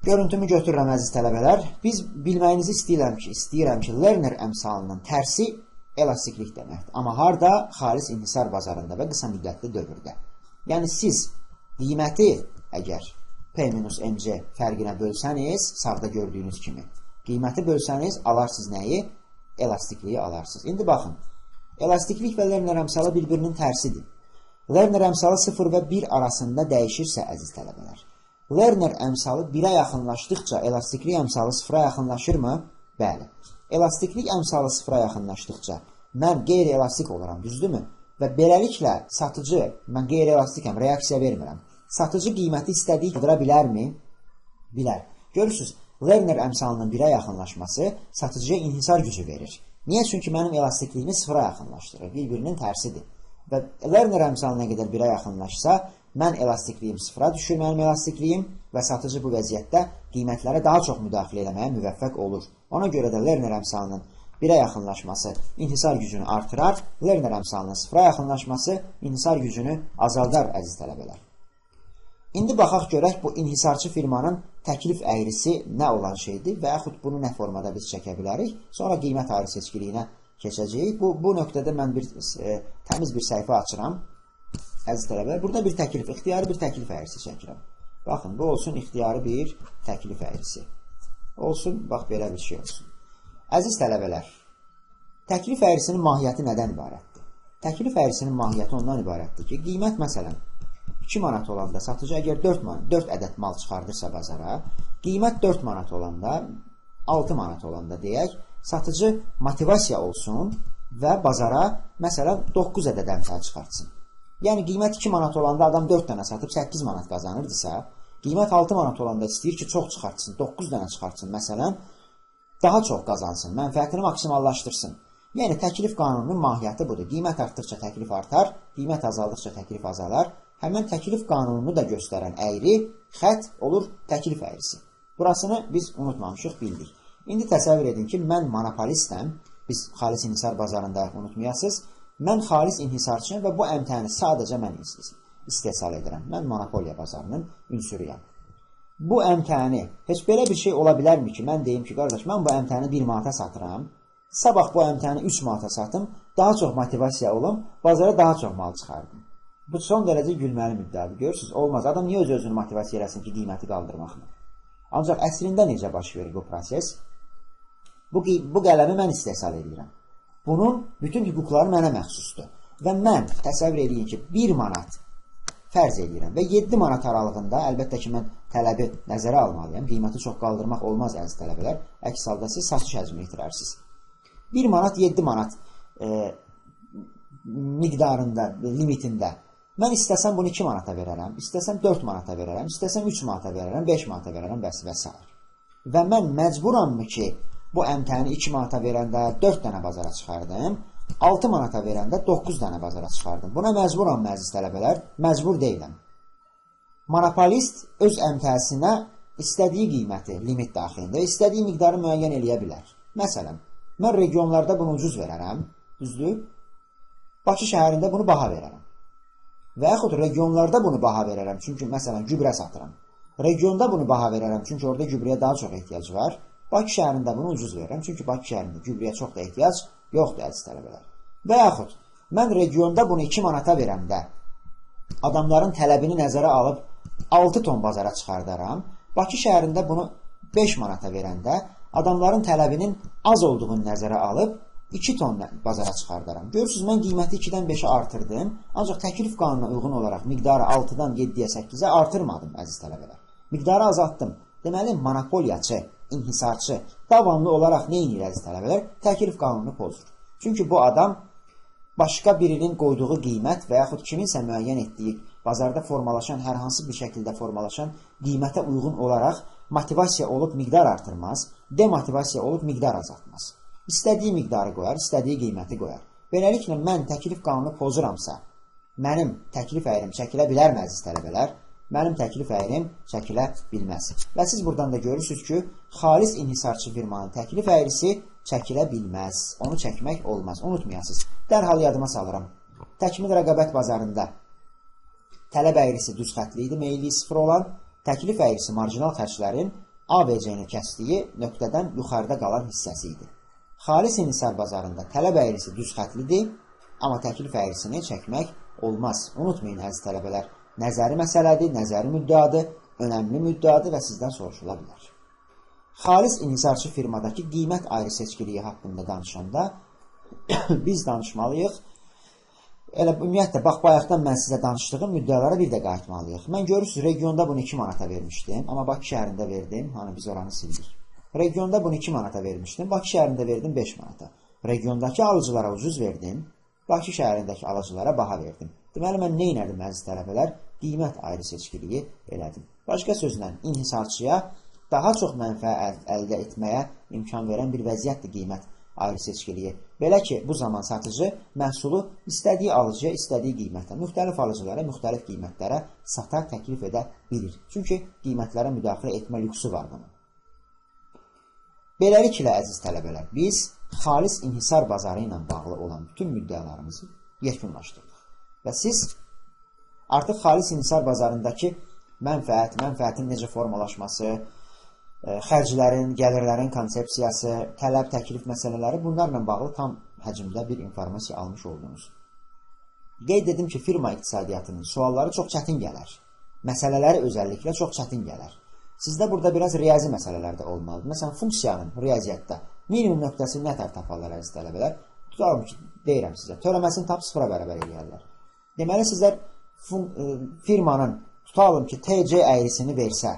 Speaker 1: Görüntümü götürürəm əziz tələbələr. Biz bilməyinizi istəyirəm ki, Lerner əmsalının tərsi elastiklik deməkdir. Amma harda? Xalis inhisar bazarında və qısa müddətli dövrdə. Yəni siz qiyməti əgər P-MC fərqinə bölsəniz, sağda gördüyünüz kimi, qiyməti bölsəniz, alarsınız nəyi? Elastikliyi alarsınız. İndi baxın, elastiklik və Lerner əmsalı bir-birinin tərsidir. Lerner əmsalı 0 və 1 arasında dəyişirsə, əziz tələbələr, Lerner əmsalı 1-ə yaxınlaşdıqca elastiklik əmsalı 0-a yaxınlaşırmı? Bəli. Elastiklik əmsalı 0-a yaxınlaşdıqca mən qeyri-elastik oluram, düzdürmü? Və beləliklə satıcı, mən qeyri-elastikəm, reaksiya vermirəm. Satıcı qiyməti istədiyi qıdıra bilərmi? Bilər. Görürsünüz, Lerner əmsalının 1-ə yaxınlaşması satıcıya inhisar gücü verir. Niyə? Çünki mənim elastikliğimi 0-a yaxınlaşdırır. Bir-birinin tərsidir. Və Lerner əmsalı nə qədər 1-ə yaxınlaşsa, mən elastikliğim 0-a düşür, mənim elastikliğim və satıcı bu vəziyyətdə qiymətlərə daha çox müdaxilə eləməyə müvəffəq olur. Ona görə də Lerner əmsalının 1-ə yaxınlaşması inhisar gücünü artırar, Lerner əmsalının 0-a yaxınlaşması inhisar gücünü azaldar, əziz tələbələr. İndi baxaq görək bu inhisarçı firmanın təklif əyrisi nə olan şeydir və yaxud bunu nə formada biz çəkə bilərik. Sonra qiymət ayrı seçkiliyinə keçəcəyik. Bu nöqtədə mən təmiz bir səhifə açıram. Əziz tələbələr, burada bir təklif, ixtiyari bir təklif əyrisi çəkirəm. Baxın, bu olsun ixtiyari bir təklif əyrisi. Olsun, bax, belə bir şey olsun. Əziz tələbələr, təklif əyrisinin mahiyyəti nədən ibarətdir? Təklif əyrisinin mahiyyəti ondan ibarətdir ki, qiymət məsələn 2 manat olanda, satıcı əgər 4 ədəd mal çıxardırsa bazara, qiymət 4 manat olanda, 6 manat olanda deyək, satıcı motivasiya olsun və bazara məsələn 9 ədəd əmsal çıxartsın. Yəni, qiymət 2 manat olanda adam 4 dənə satıb 8 manat qazanırdısa, qiymət 6 manat olanda istəyir ki, çox çıxartsın, 9 dənə çıxartsın, məsələn, daha çox qazansın, mənfəətini maksimallaşdırsın. Yəni, təklif qanununun mahiyyəti budur. Qiymət artdıqca təklif artar, qiymət azaldıqca təklif azalar. Həmən təklif qanununu da göstərən əyri xətt olur təklif əyrisi. Burasını biz unutmamışıq, bildik. İndi təsəvvür edin ki, mən monopolistəm, biz xalis inhisar bazarında unutmayasınız. Mən xalis inhisarçıyım və bu əmtəni sadəcə mən istehsal edirəm. Mən monopoliya bazarının ünsürüyəm. Bu əmtəni, heç belə bir şey ola bilərmi ki, mən deyim ki, qardaş, mən bu əmtəni 1 manata satıram, sabah bu əmtəni 3 manata satım, daha çox motivasiya olum, bazara daha çox mal çıxardım. Bu son dərəcə gülməli müddədir. Görürsünüz, olmaz. Adam niyə öz-özünü motivasiya eləsin ki, qiyməti qaldırmaqla? Ancaq əslində necə baş verir bu proses? Bu qələmi mən istehsal edirəm. Bunun bütün hüquqları mənə məxsusdur. Və mən təsəvvür edin ki, 1 manat fərz edirəm və 7 manat aralığında, əlbəttə ki, mən tələbi nəzərə almalıyam. Qiyməti çox qaldırmaq olmaz, əziz tələbələr. Əks halda siz satış həcmini itirərsiniz. 1 manat 7 manat miqdarında, limitində. Mən istəsəm bunu 2 manata verərəm, istəsəm 4 manata verərəm, istəsəm 3 manata verərəm, 5 manata verərəm və s. Və mən məcburammı ki, bu əmtəni 2 manata verəndə 4 dənə bazara çıxardım, 6 manata verəndə 9 dənə bazara çıxardım. Buna məcburam, əziz tələbələr, məcbur deyiləm. Monopolist öz əmtəsinə istədiyi qiyməti, limit daxilində, istədiyi miqdarı müəyyən eləyə bilər. Məsələn, mən regionlarda bunu ucuz verərəm, düzdür? Bakı şəhərində bunu baha verərəm. Və yaxud regionlarda bunu baha verərəm, çünki məsələn gübrə satıram. Regionda bunu baha verərəm, çünki orada gübrəyə daha çox ehtiyac var. Bakı şəhərində bunu ucuz verirəm, çünki Bakı şəhərində gübrəyə çox da ehtiyac yoxdur, əziz tələbələr. Və yaxud mən regionda bunu 2 manata verəndə adamların tələbini nəzərə alıb 6 ton bazara çıxardaram. Bakı şəhərində bunu 5 manata verəndə adamların tələbinin az olduğunu nəzərə alıb 2 ton bazara çıxardaram. Görürsünüz, mən qiyməti 2-dən 5-ə artırdım, ancaq təklif qanununa uyğun olaraq miqdarı 6-dan 7-yə 8-ə artırmadım, əziz tələbələr. Miqdarı azaltdım. Deməli, monopoliyaçı, inhisarçı davamlı olaraq nə edir, əziz tələbələr? Təklif qanununu pozur. Çünki bu adam başqa birinin qoyduğu qiymət və yaxud kiminsə müəyyən etdiyi bazarda formalaşan, hər hansı bir şəkildə formalaşan qiymətə uyğun olaraq motivasiya olub miqdar artırmaz, demotivasiya olub miqdar azaltmaz. İstədiyi miqdarı qoyar, istədiyi qiyməti qoyar. Beləliklə, mən təklif qanunu pozuramsa, mənim təklif əyrim çəkilə bilərmi, əziz tələbələr? Mənim təklif əyrim çəkilə bilməz. Və siz buradan da görürsünüz ki, xalis inhisarçı firmanın təklif əyrisi çəkilə bilməz. Onu çəkmək olmaz. Unutmayasınız. Dərhal yadıma salıram. Təkmil rəqabət bazarında tələb əyrisi düz xətli idi, meyilliyi 0 olan, təklif əyrisi marjinal xərclərin ABC-ni kəsdiyi nöqtədən yuxarıda qalan hissəsi idi. Xalis inhisar bazarında tələb əyrisi düz xətlidir, amma təklif əyrisini çəkmək olmaz. Unutmayın, əziz tələbələr, nəzəri məsələdir, nəzəri müddəadır, önəmli müddəadır və sizdən soruşula bilər. Xalis inhisarçı firmadakı qiymət ayrı seçkiliyi haqqında danışanda biz danışmalıyıq. Elə ümumiyyətlə, bax, bayaqdan mən sizə danışdığım müddəalara bir də qayıtmalıyıq. Mən görürsünüz, regionda bunu 2 manata vermişdim, amma Bakı şəhərində verdim, hani biz oranı sildik. Regionda bunu 2 manata vermişdim, Bakı şəhərində verdim 5 manata. Regiondakı alıcılara ucuz verdim, Bakı şəhərindəki alıcılara baha verdim. Deməli, mən nə elədim, əziz tələbələr? Qiymət ayrı seçkiliyi elədim. Başqa sözlə, inhisarçıya daha çox mənfəət əldə etməyə imkan verən bir vəziyyətdir qiymət ayrı seçkiliyi. Belə ki, bu zaman satıcı məhsulu istədiyi alıcıya, istədiyi qiymətə, müxtəlif alıcılara, müxtəlif qiymətlərə sata təklif edə bilir. Çünki qiymətlərə müdaxilə etmə lüksü var bunun. Beləliklə, əziz tələbələr, biz xalis inhisar bazarı ilə bağlı olan bütün müddəalarımızı yekunlaşdırdıq. Və siz artıq xalis inhisar bazarındakı mənfəətin necə formalaşması, xərclərin, gəlirlərin konsepsiyası, tələb, təklif məsələləri bunlarla bağlı tam həcmdə bir informasiya almış oldunuz. Qeyd edim ki, firma iqtisadiyyatının sualları çox çətin gələr. Məsələləri özəlliklə çox çətin gələr. Sizdə burada biraz riyazi məsələlər də olmalıdır. Məsələn, funksiyanın riyaziyyatda minimum nöqtəsini nə tər taparlar, əziz tələbələr? Tutalım ki, deyirəm sizə, törəməsini tap 0-a bərabər eləyərlər. Deməli, sizlər firmanın, tutalım ki, TC əyrisini versə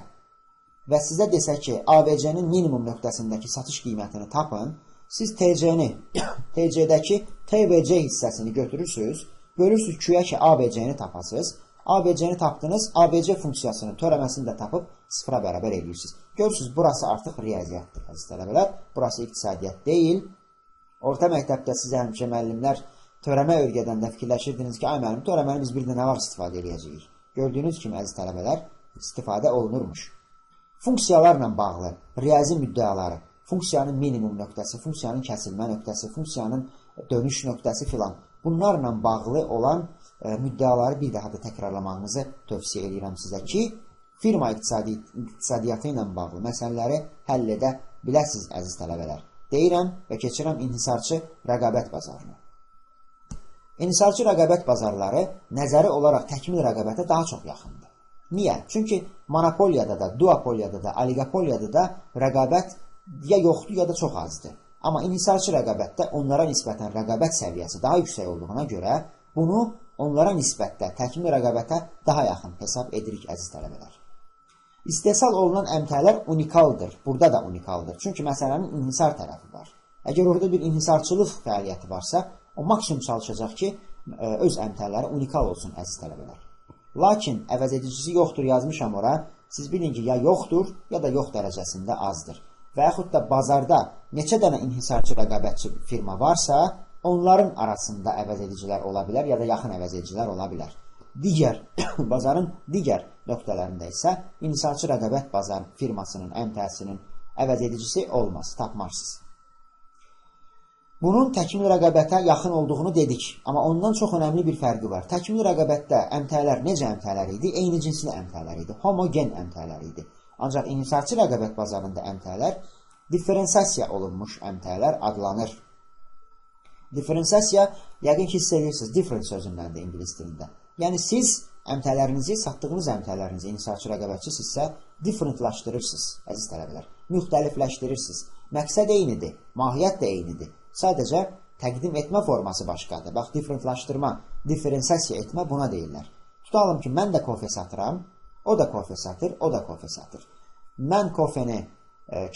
Speaker 1: və sizə desə ki, ABC-nin minimum nöqtəsindəki satış qiymətini tapın, siz TC-dəki TVC hissəsini götürürsünüz, bölürsünüz Q-yə ki, ABC-ni tapasınız, ABC-ni tapdınız, ABC funksiyasının törəməsini də tapıb 0-a bərabər edirsiniz. Görürsünüz, burası artıq riyaziyyatdır, əziz tələbələr, burası iqtisadiyyat deyil. Orta məktəbdə sizə həmişə müəllimlər törəmə öyrədəndə fikirləşirdiniz ki, ay müəllim, törəməni biz bir də nə var istifadə edəcəyik. Gördüyünüz kimi, əziz tələbələr, istifadə olunurmuş. Funksiyalarla bağlı riyazi müddəaları, funksiyanın minimum nöqtəsi, funksiyanın kəsilmə nöqtəsi, funksiyanın dönüş nöqtəsi filan, bunlarla bağlı olan müddəaları bir daha da təkrarlamağınızı tövsiyə edirəm sizə ki, firma iqtisadiyyatı ilə bağlı məsələləri həll edə biləsiniz, əziz tələbələr. Deyirəm və keçirəm inhisarçı rəqabət bazarına. İnhisarçı rəqabət bazarları nəzəri olaraq təkmil rəqabətə daha çox yaxındır. Niyə? Çünki monopoliyada da, duopoliyada da, oligopoliyada da rəqabət ya yoxdur, ya da çox azdır. Amma inhisarçı rəqabətdə onlara nisbətən rəqabət səviyyəsi daha yüksək olduğuna görə bunu onlara nisbətdə təkmil rəqabətə daha yaxın hesab edirik, əziz tələbələr. İstehsal olunan əmtələr unikaldır. Burada da unikaldır. Çünki məsələnin inhisar tərəfi var. Əgər orada bir inhisarçılıq fəaliyyəti varsa, o maksimum çalışacaq ki, öz əmtələri unikal olsun, əziz tələbələr. Lakin əvəz edicisi yoxdur yazmışam ora, siz bilin ki, ya yoxdur, ya da yox dərəcəsində azdır. Və yaxud da bazarda neçə dənə inhisarçı rəqabətçi firma varsa, onların arasında əvəz edicilər ola bilər, ya da yaxın əvəz edicilər ola bilər. Bazarın digər nöqtələrində isə inhisarçı rəqabət bazar firmasının, əmtəsinin əvəz edicisi olmaz, tapmarsınız. Bunun təkmil rəqabətə yaxın olduğunu dedik, amma ondan çox önəmli bir fərqi var. Təkmil rəqabətdə əmtələr necə əmtələr idi? Eyni cinsli əmtələr idi, homogen əmtələr idi. Ancaq inhisarçı rəqabət bazarında əmtələr diferensasiya olunmuş əmtələr adlanır. Diferensasiya, yəqin ki, hiss edirsiniz, different sözündəndir ingilis dilində. Yəni, siz əmtələrinizi, satdığınız əmtələrinizi, inhisarçı rəqabətçisinizsə, differentlaşdırırsınız, əziz tələbələr. Müxtəlifləşdirirsiniz. Məqsəd eynidir, mahiyyət də eynidir. Sadəcə, təqdim etmə forması başqadır. Bax, differentlaşdırma, diferensasiya etmə buna deyirlər. Tutalım ki, mən də kofe satıram, o da kofe satır, o da kofe satır. Mən kofeni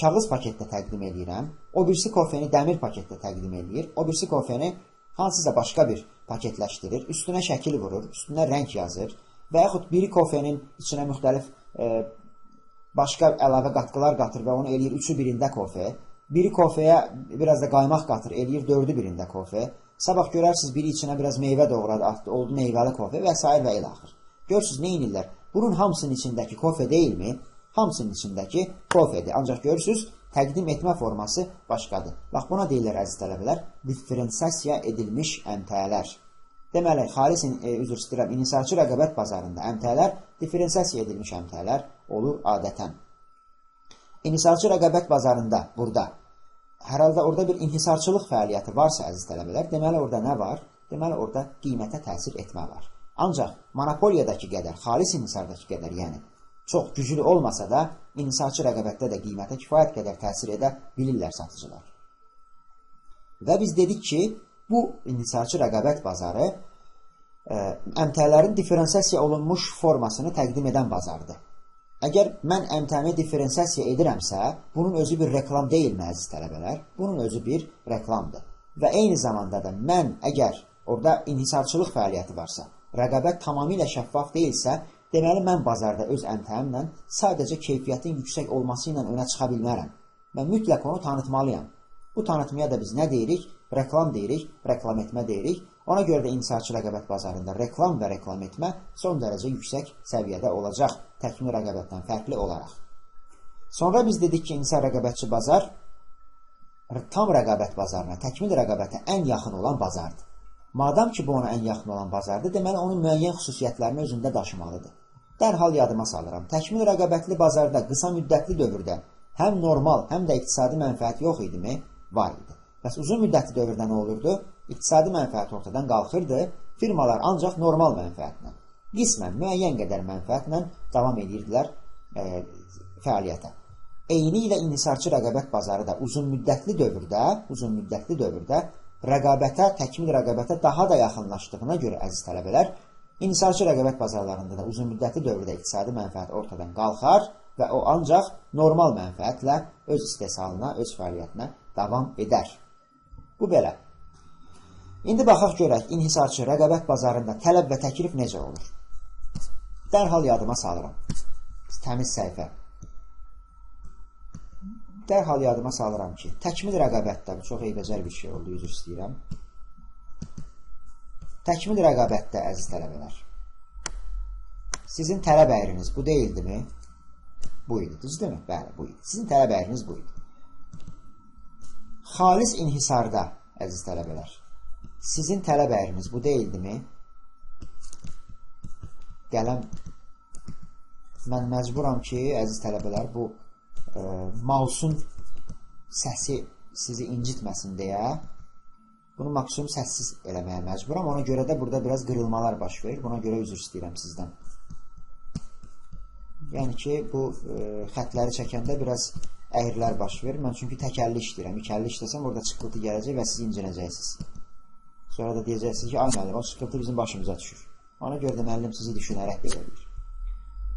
Speaker 1: kağız paketdə təqdim edirəm, o birisi kofeni dəmir paketdə təqdim edir, o birisi kofeni hansısa başqa bir paketləşdirir, üstünə şəkil vurur, üstünə rəng yazır və yaxud biri kofenin içinə müxtəlif başqa əlavə qatqılar qatır və onu eləyir 3-ü birində kofe, biri kofeyə biraz da qaymaq qatır, eləyir 4-ü birində kofe, sabah görərsiniz biri içinə biraz meyvə doğradı, atdı, oldu meyvəli kofe və s. və ilaxır. Görürsünüz, nə inirlər? Bunun hamısının içindəki kofe deyilmi? Hamısının içindəki kofedir. Ancaq görürsünüz, təqdim etmə forması başqadır. Bax, buna deyirlər, əziz tələbələr, diferensasiya edilmiş əmtələr. Deməli, xalis, üzr istəyirəm, inhisarçı rəqabət bazarında əmtələr diferensasiya edilmiş əmtələr olur adətən. İnhisarçı rəqabət bazarında burada hər halda orada bir inhisarçılıq fəaliyyəti varsa, əziz tələbələr, deməli orada nə var? Deməli orada qiymətə təsir etmə var. Ancaq monopoliyadakı qədər, xalis inhisardakı qədər, yəni çox güclü olmasa da, inhisarçı rəqabətdə də qiymətə kifayət qədər təsir edə bilirlər satıcılar. Və biz dedik ki, bu inhisarçı rəqabət bazarı əmtələrin diferensiyasiya olunmuş formasını təqdim edən bazardır. Əgər mən əmtəni diferensiyasiya edirəmsə, bunun özü bir reklam deyilmi, əziz tələbələr? Bunun özü bir reklamdır. Və eyni zamanda da mən əgər orada inhisarçılıq fəaliyyəti varsa, rəqabət tamamilə şəffaf deyilsə, deməli mən bazarda öz əmtəyimlə sadəcə keyfiyyətin yüksək olması ilə önə çıxa bilmərəm. Mən mütləq onu tanıtmalıyam. Bu tanıtmaya da biz nə deyirik? Reklam deyirik, reklam etmə deyirik. Ona görə də inhisarçı rəqabət bazarında reklam və reklam etmə son dərəcə yüksək səviyyədə olacaq, təkmil rəqabətdən fərqli olaraq. Sonra biz dedik ki, inhisar rəqabətçi bazar tam rəqabət bazarına, təkmil rəqabətə ən yaxın olan bazardır. Madam ki, bu ona ən yaxın olan bazardır, deməli onun müəyyən xüsusiyyətlərini özündə daşımalıdır. Dərhal yadıma salıram. Təkmil rəqabətli bazarda qısa müddətli dövrdə həm normal, həm də iqtisadi mənfəət yox idimi? Var idi. Bəs uzun müddətli dövrdə nə olurdu? İqtisadi mənfəət ortadan qalxırdı, firmalar ancaq normal mənfəətlə, qismən müəyyən qədər mənfəətlə davam edirdilər fəaliyyətə. Eyni ilə inhisarçı rəqabət bazarı da uzun müddətli dövrdə rəqabətə, təkmil rəqabətə daha da yaxınlaşdığına görə, əziz tələbələr, inhisarçı rəqabət bazarlarında da uzun müddətli dövrdə iqtisadi mənfəət ortadan qalxar və o ancaq normal mənfəətlə öz istehsalına, öz fəaliyyətinə davam edər. Bu belə. İndi baxaq görək, inhisarçı rəqabət bazarında tələb və təklif necə olur? Dərhal yadıma salıram. Təmiz səhifə. Dərhal yadıma salıram ki, təkmil rəqabətdə, bu çox eybəcər bir şey oldu, üzr istəyirəm. Təkmil rəqabətdə, əziz tələbələr, sizin tələb əyriniz bu deyildimi? Bu idi, düzdürmü? Bəli, bu idi. Sizin tələb əyriniz bu idi. Xalis inhisarda, əziz tələbələr, sizin tələb əyriniz bu deyildimi? Gələm, mən məcburam ki, əziz tələbələr, bu mausun səsi sizi incitməsin deyə bunu maksimum səssiz eləməyə məcburam. Ona görə də burada biraz qırılmalar baş verir. Buna görə üzr istəyirəm sizdən. Yəni ki, bu xətləri çəkəndə biraz əyrilər baş verir. Mən çünki təkəlli işləyirəm. İkəlli işləsəm orada çıqqıltı gələcək və siz incinəcəksiniz. Sonra da deyəcəksiniz ki, ay müəllim, o çıqqıltı bizim başımıza düşür. Ona görə də müəllim sizi düşünərək belə bilir.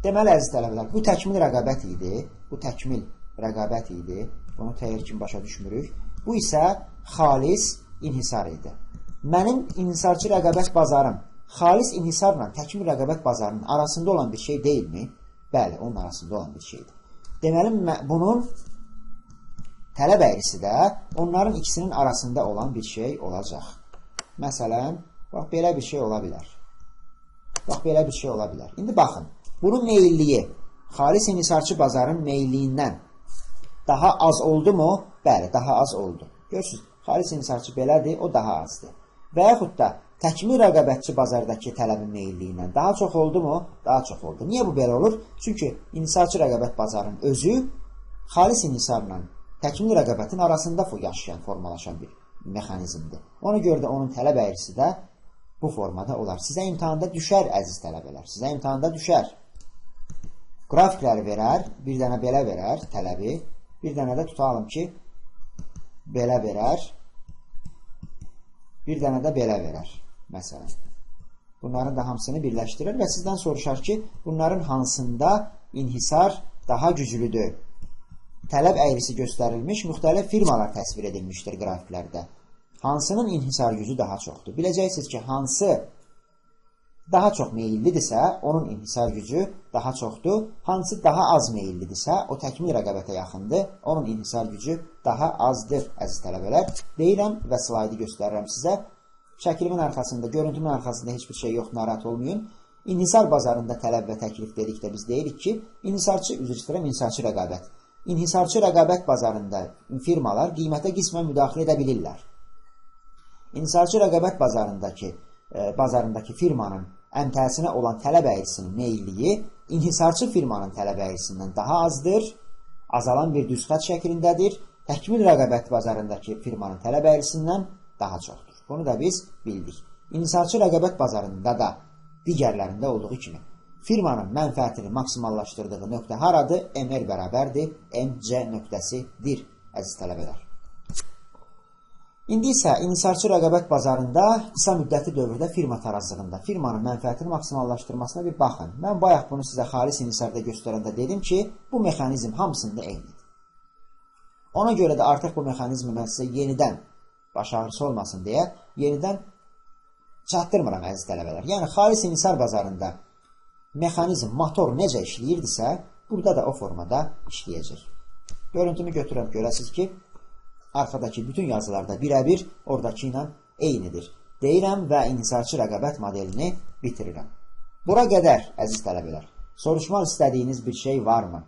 Speaker 1: Deməli, əziz tələbələr, bu təkmil rəqabət idi. Bu təkmil rəqabət idi. Bunu təyir kimi başa düşmürük. Bu isə xalis inhisar idi. Mənim inhisarçı rəqabət bazarım xalis inhisarla təkmil rəqabət bazarının arasında olan bir şey deyilmi? Bəli, onun arasında olan bir şeydir. Deməli, bunun tələb əyrisi də onların ikisinin arasında olan bir şey olacaq. Məsələn, bax, belə bir şey ola bilər. Bax, belə bir şey ola bilər. İndi baxın, bunun meyilliyi xalis inhisarçı bazarın meyilliyindən daha az oldu mu? Bəli, daha az oldu. Görürsünüz, xalis inhisarçı belədir, o daha azdır. Və yaxud da təkmil rəqabətçi bazardakı tələbin meyilliyindən daha çox oldu mu? Daha çox oldu. Niyə bu belə olur? Çünki inhisarçı rəqabət bazarının özü xalis inhisarla təkmil rəqabətin arasında yaşayan, formalaşan bir mexanizmdir. Ona görə də onun tələb əyrisi də bu formada olar. Sizə imtahanda düşər, əziz tələbələr. Sizə imtahanda düşər. Qrafikləri verər, bir dənə belə verər tələbi, bir dənə də tutalım ki, belə verər, bir dənə də belə verər, məsələn. Bunların da hamısını birləşdirir və sizdən soruşar ki, bunların hansında inhisar daha güclüdür? Tələb əyrisi göstərilmiş, müxtəlif firmalar təsvir edilmişdir qrafiklərdə. Hansının inhisar gücü daha çoxdur? Biləcəksiniz ki, hansı daha çox meyillidirsə, onun inhisar gücü daha çoxdur. Hansı daha az meyillidirsə, o təkmil rəqabətə yaxındır, onun inhisar gücü daha azdır, əziz tələbələr. Deyirəm və slaydı göstərirəm sizə. Şəkilimin arxasında, görüntümün arxasında heç bir şey yox, narahat olmayın. İnhisar bazarında tələb və təklif dedikdə biz deyirik ki, inhisarçı rəqabət. İnhisarçı rəqabət bazarında firmalar qiymətə qismən müdaxilə edə bilirlər. İnhisarçı rəqabət bazarındakı firmanın əmtəsinə olan tələb əyrisinin meyilliyi inhisarçı firmanın tələb əyrisindən daha azdır. azalan bir düz xətt şəklindədir. Təkmil rəqabət bazarındakı firmanın tələb əyrisindən daha çoxdur. Bunu da biz bildik. İnhisarçı rəqabət bazarında da digərlərində olduğu kimi firmanın mənfəətini maksimallaşdırdığı nöqtə haradır? MR bərabərdir, MC nöqtəsidir, əziz tələbələr. İndi isə inhisarçı rəqabət bazarında qısa müddətli dövrdə firma tarazlığında firmanın mənfəətini maksimallaşdırmasına bir baxın. Mən bayaq bunu sizə xalis inhisarda göstərəndə dedim ki, bu mexanizm hamısında eynidir. Ona görə də artıq bu mexanizmi mən sizə yenidən baş ağrısı olmasın deyə yenidən çatdırmıram əziz tələbələr. Yəni xalis inhisar bazarında mexanizm, motor necə işləyirdisə, burada da o formada işləyəcək. Görüntümü götürəm, görəsiniz ki, arxadakı bütün yazılarda birəbir oradakı ilə eynidir. Deyirəm və inhisarçı rəqabət modelini bitirirəm. Bura qədər, əziz tələbələr, soruşmaq istədiyiniz bir şey varmı?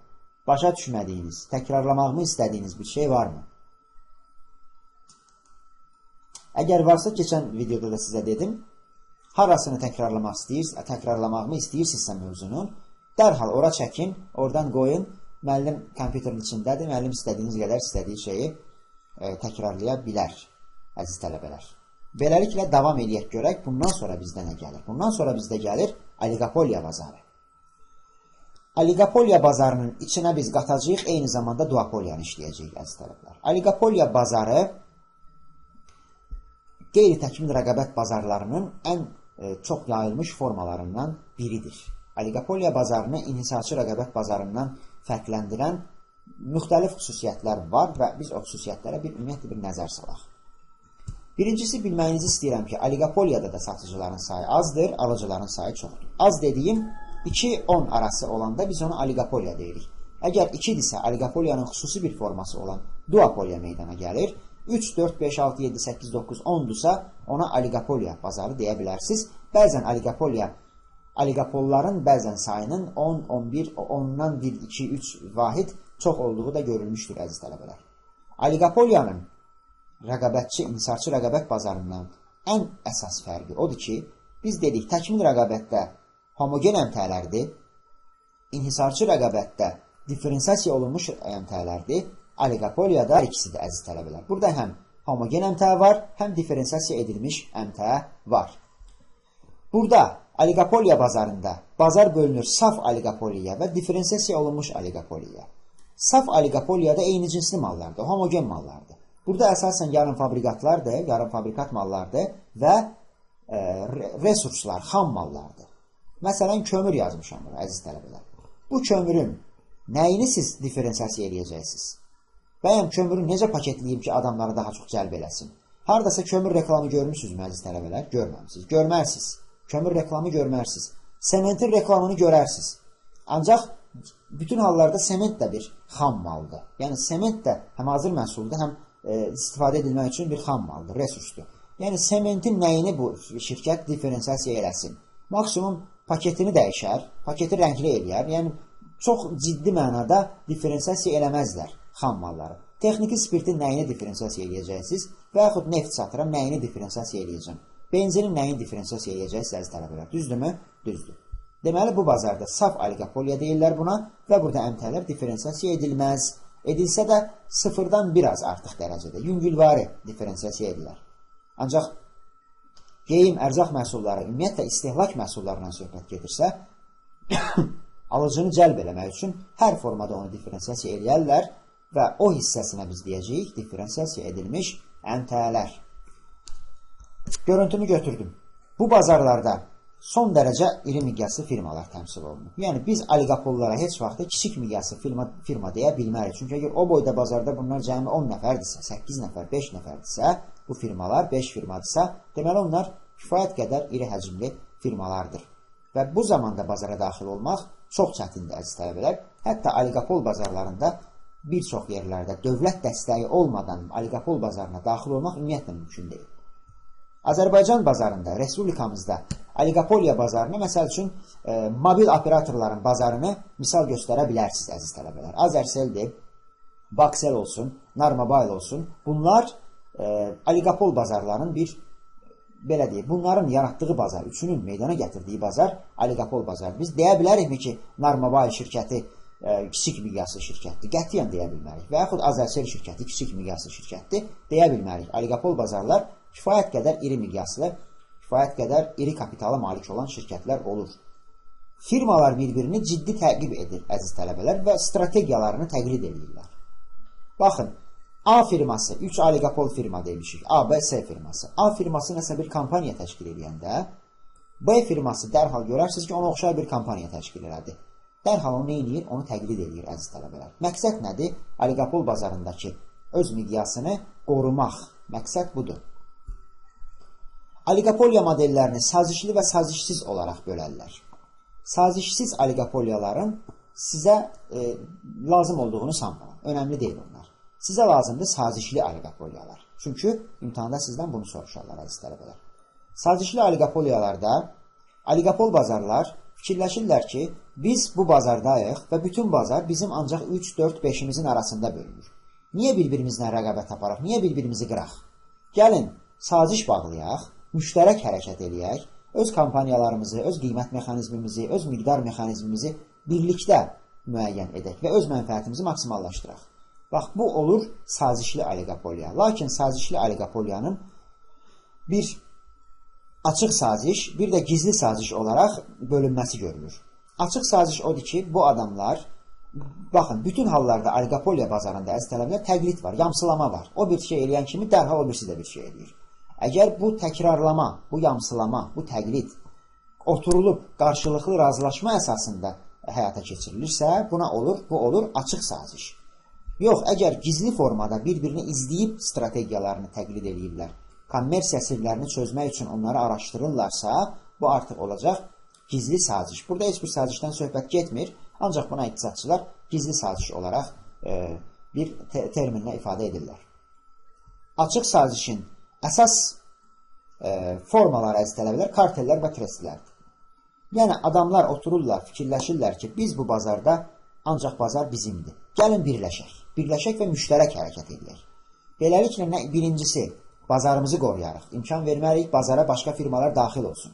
Speaker 1: Başa düşmədiyiniz, təkrarlamağımı istədiyiniz bir şey varmı? Əgər varsa, keçən videoda da sizə dedim, harasını təkrarlamağımı istəyirsinizsə mövzunun, dərhal ora çəkin, oradan qoyun, müəllim kompüterin içindədir, müəllim istədiyiniz qədər istədiyi şeyi təkrarlaya bilər, əziz tələbələr. Beləliklə, davam eləyək görək, bundan sonra bizdə nə gəlir? Bundan sonra bizdə gəlir oligopoliya bazarı. Oligopoliya bazarının içinə biz qatacağıq, eyni zamanda duopoliyanı işləyəcəyik, əziz tələbələr. Oligopoliya bazarı qeyri-təkmil rəqabət bazarlarının ən çox yayılmış formalarından biridir. Oligopoliya bazarını inhisarçı rəqabət bazarından fərqləndirən müxtəlif xüsusiyyətlər var və biz o xüsusiyyətlərə ümumiyyətlə bir nəzər salaq. Birincisi, bilməyinizi istəyirəm ki, oligopoliyada da satıcıların sayı azdır, alıcıların sayı çoxdur. Az dediyim, 2-10 arası olanda biz ona oligopoliya deyirik. Əgər 2-dirsə, oligopoliyanın xüsusi bir forması olan duopoliya meydana gəlir. 3, 4, 5, 6, 7, 8, 9, 10-dursa ona oligopoliya bazarı deyə bilərsiniz. Bəzən oligopolların bəzən sayının 10, 11, 10-dan 1, 2, 3 vahid çox olduğu da görülmüşdür, əziz tələbələr. Oligopoliyanın rəqabətçi, inhisarçı rəqabət bazarından ən əsas fərqi odur ki, biz dedik, təkmil rəqabətdə homogen əmtələrdir, inhisarçı rəqabətdə diferensiasiya olunmuş əmtələrdir, oligopoliyada hər ikisidir, əziz tələbələr. Burada həm homogen əmtə var, həm diferensiasiya edilmiş əmtə var. Burada oligopoliya bazarında bazar bölünür saf oligopoliya və diferensiasiya olunmuş oligopoliya. Saf oligopoliyada eyni cinsli mallardır, homogen mallardır. Burada əsasən yarım fabrikatlardır, yarım fabrikat mallardır və resurslar, xam mallardır. Məsələn, kömür yazmışam bura, əziz tələbələr. Bu kömürün nəyini siz diferensiasiya edəcəksiniz? Bəyəm kömürü necə paketləyib ki, adamları daha çox cəlb eləsin? Haradasa kömür reklamı görmüşsünüz mü, əziz tələbələr? Görməmişsiniz. Görmərsiniz. Kömür reklamı görmərsiniz. Sementin reklamını görərsiniz. Ancaq bütün hallarda sement də bir xam maldır. Yəni, sement də həm hazır məhsuldur, həm istifadə edilmək üçün bir xam maldır, resursdur. Yəni, sementin nəyini bu şirkət diferensiasiya eləsin? Maksimum paketini dəyişər, paketi rəngli eləyər. Yəni, çox ciddi mənada diferensiasiya eləməzlər xam malları. Texniki spirtin nəyini diferensiasiya eləyəcəksiniz və yaxud neft satıram, nəyini diferensiasiya eləyəcəm? Benzinin nəyini diferensiasiya eləyəcəksiniz, əziz tələbələr? Düzdürmü? Düzdür. Deməli, bu bazarda saf oligopoliya deyirlər buna və burada əmtələr diferensiasiya edilməz. Edilsə də sıfırdan biraz artıq dərəcədə, yüngülvari diferensiasiya edilir. Ancaq geyim, ərzaq məhsulları, ümumiyyətlə istehlak məhsullarından söhbət gedirsə, alıcını cəlb eləmək üçün hər formada onu diferensiasiya eləyərlər və o hissəsinə biz deyəcəyik diferensiasiya edilmiş əmtələr. Görüntümü götürdüm. Bu bazarlarda son dərəcə iri miqyaslı firmalar təmsil olunur. Yəni, biz oligopollara heç vaxtda kiçik miqyaslı firma deyə bilmərik. Çünki əgər o boyda bazarda bunlar cəmi 10 nəfərdirsə, 8 nəfər, 5 nəfərdirsə, bu firmalar 5 firmadırsa, deməli onlar kifayət qədər iri həcmli firmalardır. Və bu zamanda bazara daxil olmaq çox çətindir, əziz tələbələr. Hətta oligopol bazarlarında bir çox yerlərdə dövlət dəstəyi olmadan oligopol bazarına daxil olmaq ümumiyyətlə mümkün deyil. Azərbaycan bazarında, respublikamızda oligopoliya bazarını, məsəl üçün, mobil operatorların bazarını misal göstərə bilərsiniz, əziz tələbələr. Azərseldir, Baksel olsun, Narmobile olsun. Bunlar oligopol bazarların belə deyək, bunların yaratdığı bazar, üçünün meydana gətirdiyi bazar oligopol bazardır. Biz deyə bilərikmi ki, Narmobile şirkəti kiçik miqyaslı şirkətdir. Qətiyyən deyə bilmərik. Və yaxud Azərsel şirkəti kiçik miqyaslı şirkətdir. Deyə bilmərik. Oligopol bazarlar kifayət qədər iri miqyaslı, kifayət qədər iri kapitala malik olan şirkətlər olur. Firmalar bir-birini ciddi təqib edir, əziz tələbələr, və strategiyalarını təqlid edirlər. Baxın, A firması, 3 oligopol firma demişik, A, B, S firması. A firması nəsə bir kampaniya təşkil edəndə, B firması dərhal görərsiniz ki, ona oxşar bir kampaniya təşkil elədi. Dərhal onu neyinir? Onu təqlid edir, əziz tələbələr. Məqsəd nədir? Oligopol bazarındakı öz miqyasını qorumaq. Məqsəd budur. Oligopoliya modellərini sazişli və sazişsiz olaraq bölərlər. Sazişsiz oligopoliyaların sizə lazım olduğunu sanmıram. Önəmli deyil onlar. Sizə lazımdır sazişli oligopoliyalar. Çünki imtihanda sizdən bunu soruşarlar, əziz tələbələr. Sazişli oligopoliyalarda oligopol bazarlar fikirləşirlər ki, biz bu bazardayıq və bütün bazar bizim ancaq 3, 4, 5-imizin arasında bölünür. Niyə bir-birimizlə rəqabət aparaq? Niyə bir-birimizi qıraq? Gəlin, saziş bağlayaq, müştərək hərəkət eləyək, öz kampaniyalarımızı, öz qiymət mexanizmimizi, öz miqdar mexanizmimizi birlikdə müəyyən edək və öz mənfəətimizi maksimallaşdıraq. Bax, bu olur sazişli oligopoliya. Lakin sazişli oligopoliyanın bir açıq saziş, bir də gizli saziş olaraq bölünməsi görülür. Açıq saziş odur ki, bu adamlar, baxın, bütün hallarda oligopoliya bazarında əziz tələbələr təqlid var, yamsılama var. O bir şey eləyən kimi dərhal o birisi də bir şey eləyir. Əgər bu təkrarlama, bu yamsılama, bu təqlid oturulub qarşılıqlı razılaşma əsasında həyata keçirilirsə, buna olur, bu olur açıq saziş. Yox, əgər gizli formada bir-birini izləyib strategiyalarını təqlid edirlər, kommersiya sirlərini çözmək üçün onları araşdırırlarsa, bu artıq olacaq gizli saziş. Burada heç bir sazişdən söhbət getmir, ancaq buna iqtisadçılar gizli saziş olaraq bir terminlə ifadə edirlər. Açıq sazişin əsas formaları, əziz tələbələr, kartellər və trestlərdir. Yəni, adamlar otururlar, fikirləşirlər ki, biz bu bazarda ancaq bazar bizimdir. Gəlin birləşək. Birləşək və müştərək hərəkət edək. Beləliklə, birincisi, bazarımızı qoruyarıq. İmkan verməliyik, bazara başqa firmalar daxil olsun.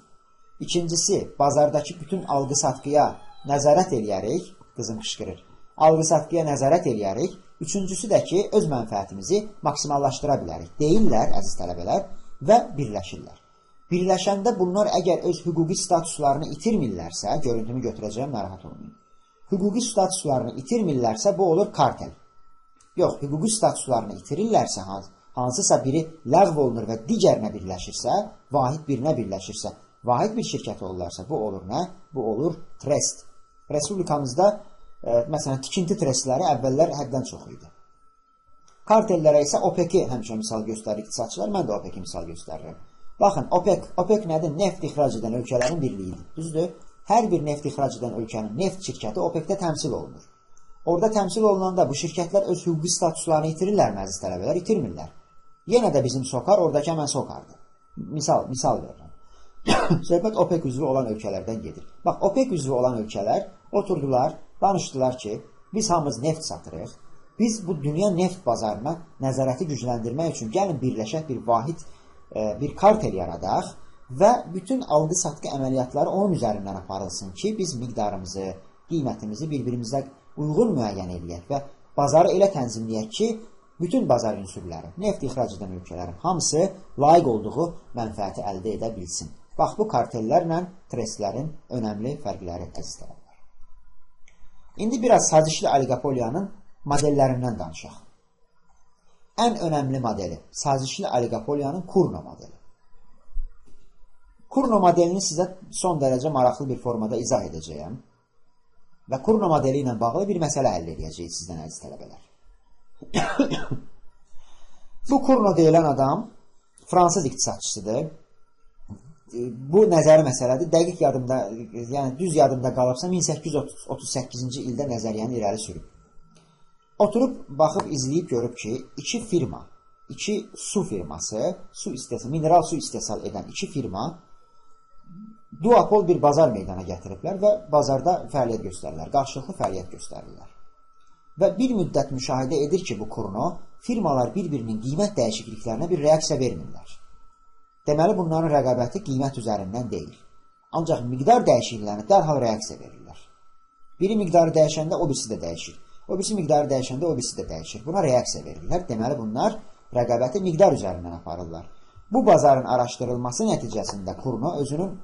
Speaker 1: İkincisi, bazardakı bütün alqı-satqıya nəzarət eləyərik. Qızım qışqırır. Alqı-satqıya nəzarət eləyərik. Üçüncüsü də ki, öz mənfəətimizi maksimallaşdıra bilərik. Deyirlər, əziz tələbələr, və birləşirlər. Birləşəndə bunlar əgər öz hüquqi statuslarını itirmirlərsə, görüntümü götürəcəyəm, narahat olmayın. Hüquqi statuslarını itirmirlərsə, bu olur kartel. Yox, hüquqi statuslarını itirirlərsə, hansısa biri ləğv olunur və digərinə birləşirsə, vahid birinə birləşirsə, vahid bir şirkət olurlarsa, bu olur nə? Bu olur trest. Respublikamızda, məsələn, tikinti trestləri əvvəllər həddən çox idi. Kartellərə isə OPEC-i həmişə misal göstərir iqtisadçılar, mən də OPEC-i misal göstərirəm. Baxın, OPEC nədir? Neft ixrac edən ölkələrin birliyidir. Düzdür? Hər bir neft ixrac edən ölkənin neft şirkəti OPEC-də təmsil olunur. Orada təmsil olunanda bu şirkətlər öz hüquqi statuslarını itirirlər, əziz tələbələr, itirmirlər. Yenə də bizim sokar, oradakı həmən sokardır. Misal verirəm. Söhbət OPEC üzvü olan ölkələrdən gedir. Bax, OPEC üzvü olan ölkələr oturdular, danışdılar ki, biz hamımız neft satırıq. Biz bu dünya neft bazarına nəzarəti gücləndirmək üçün gəlin birləşək bir vahid, bir kartel yaradaq və bütün alqı-satqı əməliyyatları onun üzərindən aparılsın ki, biz miqdarımızı, qiymətimizi bir-birimizə uyğun müəyyən edək və bazarı elə tənzimləyək ki, bütün bazar ünsürləri, neft ixrac edən ölkələrin hamısı layiq olduğu mənfəəti əldə edə bilsin. Bax, bu kartellərlə trestlərin önəmli fərqləri əziz tələbələr. İndi biraz sazişli oligopoliyanın modellərindən danışaq. Ən önəmli modeli, sazişli oligopoliyanın Kurno modeli. Kurno modelini sizə son dərəcə maraqlı bir formada izah edəcəyəm və Kurno modeli ilə bağlı bir məsələ həll edəcəyik sizdən, əziz tələbələr. Bu Kurno deyilən adam fransız iqtisadçısıdır. Bu nəzəri məsələdir. Dəqiq yadımda, yəni düz yadımda qalıbsa 1838-ci ildə nəzəriyyəni irəli sürüb. Oturub, baxıb, izləyib görüb ki, iki firma, iki su firması, mineral su istehsal edən iki firma duopol bir bazar meydana gətiriblər və bazarda fəaliyyət göstərirlər, qarşılıqlı fəaliyyət göstərirlər. Və bir müddət müşahidə edir ki, bu Kurno, firmalar bir-birinin qiymət dəyişikliklərinə bir reaksiya vermirlər. Deməli, bunların rəqabəti qiymət üzərindən deyil. Ancaq miqdar dəyişikliklərinə dərhal reaksiya verirlər. Biri miqdarı dəyişəndə o birisi də dəyişir. O birisi miqdarı dəyişəndə o birisi də dəyişir. Buna reaksiya verirlər. Deməli, bunlar rəqabəti miqdar üzərindən aparırlar. Bu bazarın araşdırılması nəticəsində Kurno özünün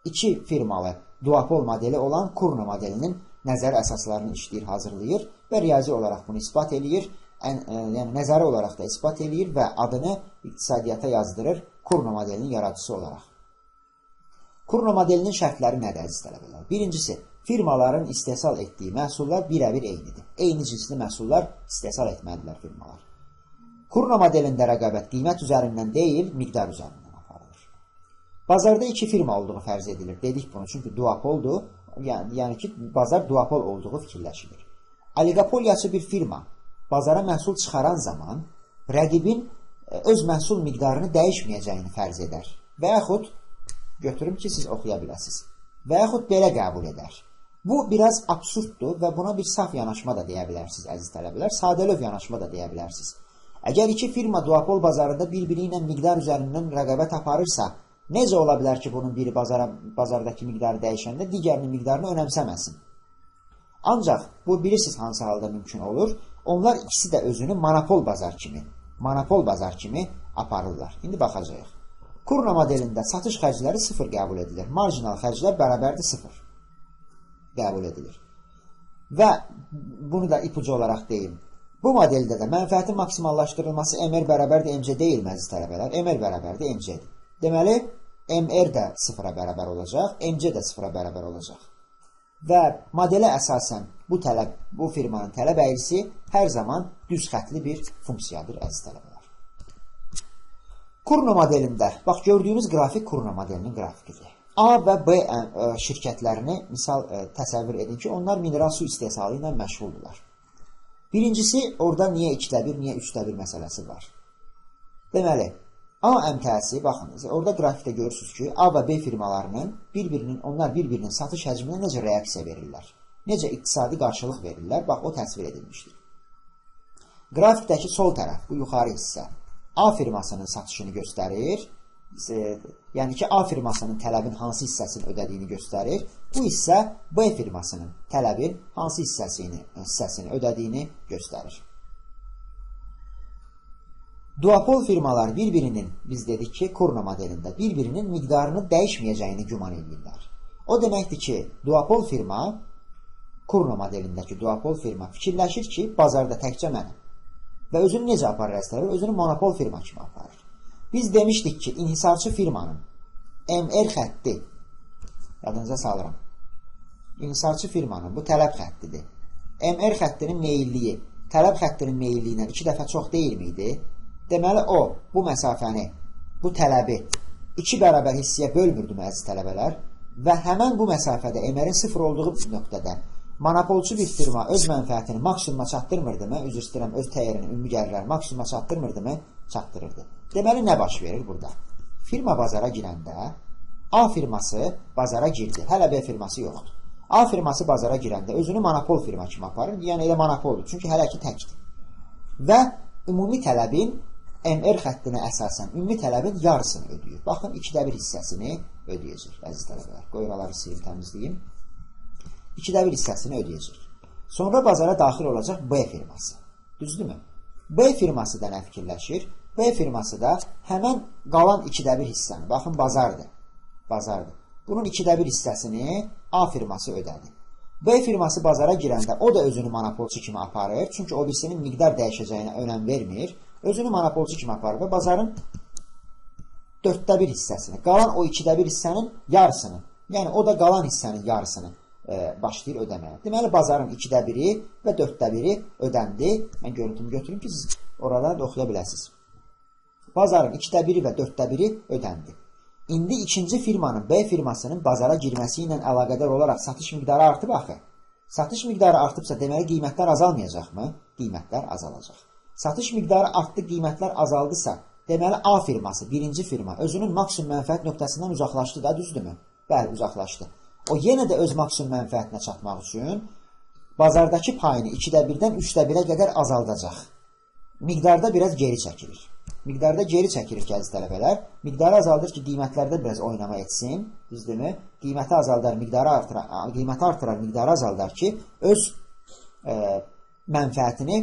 Speaker 1: iki firmalı duopol modeli olan Kurno modelinin nəzəri əsaslarını işləyir, hazırlayır və riyazi olaraq bunu isbat eləyir. Yəni nəzəri olaraq da isbat eləyir və adını iqtisadiyyata yazdırır Kurno modelinin yaradıcısı olaraq. Kurno modelinin şərtləri nədir, əziz tələbələr? Birincisi, firmaların istehsal etdiyi məhsullar birəbir eynidir. Eyni cinsli məhsullar istehsal etməlidirlər firmalar. Kurno modelində rəqabət qiymət üzərindən deyil, miqdar üzərindən aparılır. Bazarda iki firma olduğu fərz edilir. Dedik bunu, çünki duopoldur. Yəni ki, bazar duopol olduğu fikirləşilir. Oligopoliyaçı bir firma bazara məhsul çıxaran zaman rəqibin öz məhsul miqdarını dəyişməyəcəyini fərz edər. Və yaxud, götürüm ki, siz oxuya biləsiniz. Və yaxud belə qəbul edər. Bu, biraz absurddur və buna bir saf yanaşma da deyə bilərsiniz, əziz tələbələr. Sadəlöv yanaşma da deyə bilərsiniz. Əgər iki firma duopol bazarında bir-biri ilə miqdar üzərindən rəqabət aparırsa, necə ola bilər ki, bunun biri bazardakı miqdarı dəyişəndə digərinin miqdarını önəmsəməsin? Ancaq bu bilirsiniz hansı halda mümkün olur. Onlar ikisi də özünü monopol bazar kimi aparırlar. İndi baxacağıq. Kurno modelində satış xərcləri 0 qəbul edilir. Marjinal xərclər bərabərdir 0 qəbul edilir. Və bunu da ipucu olaraq deyim. Bu modeldə də mənfəətin maksimallaşdırılması MR bərabərdir MC deyil, əziz tələbələr. MR bərabərdir MC-dir. Deməli, MR də 0-a bərabər olacaq, MC də 0-a bərabər olacaq. Və modelə əsasən bu firmanın tələb əyrisi hər zaman düz xətli bir funksiyadır, əziz tələbələr. Kurno modelində, bax gördüyünüz qrafik Kurno modelinin qrafikidir. A və B şirkətlərini misal təsəvvür edin ki, onlar mineral su istehsalı ilə məşğuldurlar. Birincisi, orada niyə 2-1, niyə 3-1 məsələsi var. Deməli, A əmtəsi, baxınız, orada qrafikdə görürsünüz ki, A və B firmalarının onlar bir-birinin satış həcminə necə reaksiya verirlər, necə iqtisadi qarşılıq verirlər, bax, o təsvir edilmişdir. Qrafikdəki sol tərəf, bu yuxarı hissə, A firmasının satışını göstərir, yəni ki, A firmasının tələbin hansı hissəsini ödədiyini göstərir, bu hissə B firmasının tələbin hansı hissəsini ödədiyini göstərir. Duopol firmalar biz dedik ki, Kurno modelində bir-birinin miqdarını dəyişməyəcəyini güman edirlər. O deməkdir ki, duopol firma, Kurno modelindəki duopol firma fikirləşir ki, bazarda təkcə mənim. Və özünü necə aparır əslində? Özünü monopol firma kimi aparır. Biz demişdik ki, inhisarçı firmanın MR xətti, yadınıza salıram, inhisarçı firmanın bu tələb xəttidir. MR xəttinin meyilliyi, tələb xəttinin meyilliyindən 2 dəfə çox deyil miydi? Deməli, o, bu məsafəni, bu tələbi 2 bərabər hissəyə bölmürdü əziz tələbələr və həmən bu məsafədə MR-in 0 olduğu nöqtədə monopolçu bir firma öz mənfəətini maksimuma çatdırmırdımı? Üzr istəyirəm, öz təyirini, ümumi gəlirlər maksimuma çatdırmırdımı? Çatdırırdı. Deməli, nə baş verir burada? Firma bazara girəndə A firması bazara girdi. Hələ B firması yoxdur. A firması bazara girəndə özünü monopol firma kimi aparır. Yəni, elə monopoldur. Çünki hələ ki təkdir. Və ümumi tələbin MR xəttinə əsasən ümumi tələbin yarısını ödəyir. Baxın, 2-1 hissəsini ödəyəcək, əziz tələbələr. Qoyuraları silib təmizləyim. 2-1 hissəsini ödəyəcək. Sonra bazara daxil olacaq B firması. Düzdürmü? B firması da nə fikirləşir? B firması da həmən qalan 2-1 hissəni, baxın, bazardır. Bunun 2-1 hissəsini A firması ödədi. B firması bazara girəndə o da özünü monopolçu kimi aparır. Çünki o birisinin miqdar dəyişəcəyinə önəm vermir. Özünü monopolçu kimi aparır və bazarın 4-1 hissəsini, qalan o 2-1 hissənin yarısını, yəni o da qalan hissənin yarısını başlayır ödəməyə. Deməli, bazarın 2-1-i və 4-1-i ödəndi. Mən görüntümü götürüm ki, siz oradan da oxuya biləsiniz. Bazarın 2-1-i və 4-1-i ödəndi. İndi ikinci firmanın, B firmasının bazara girməsi ilə əlaqədar olaraq satış miqdarı artıb axı. Satış miqdarı artıbsa, deməli, qiymətlər azalmayacaqmı? Qiymətlər azalacaq. Satış miqdarı artdı, qiymətlər azaldısa, deməli, A firması, birinci firma, özünün maksimum mənfəət nöqtəsindən uzaqlaşdı da, düzdürmü? Bəli, uzaqlaşdı. O yenə də öz maksimum mənfəətinə çatmaq üçün bazardakı payını 2-1-dən 3-1-ə qədər azaldacaq. Miqdarda biraz geri çəkilir. Miqdarda geri çəkilir ki, əziz tələbələr. Miqdarı azaldır ki, qiymətlərdə biraz oynama etsin. Düzdürmü? Qiyməti azaldar, qiyməti artırar, miqdarı azaldar ki, öz mənfəətini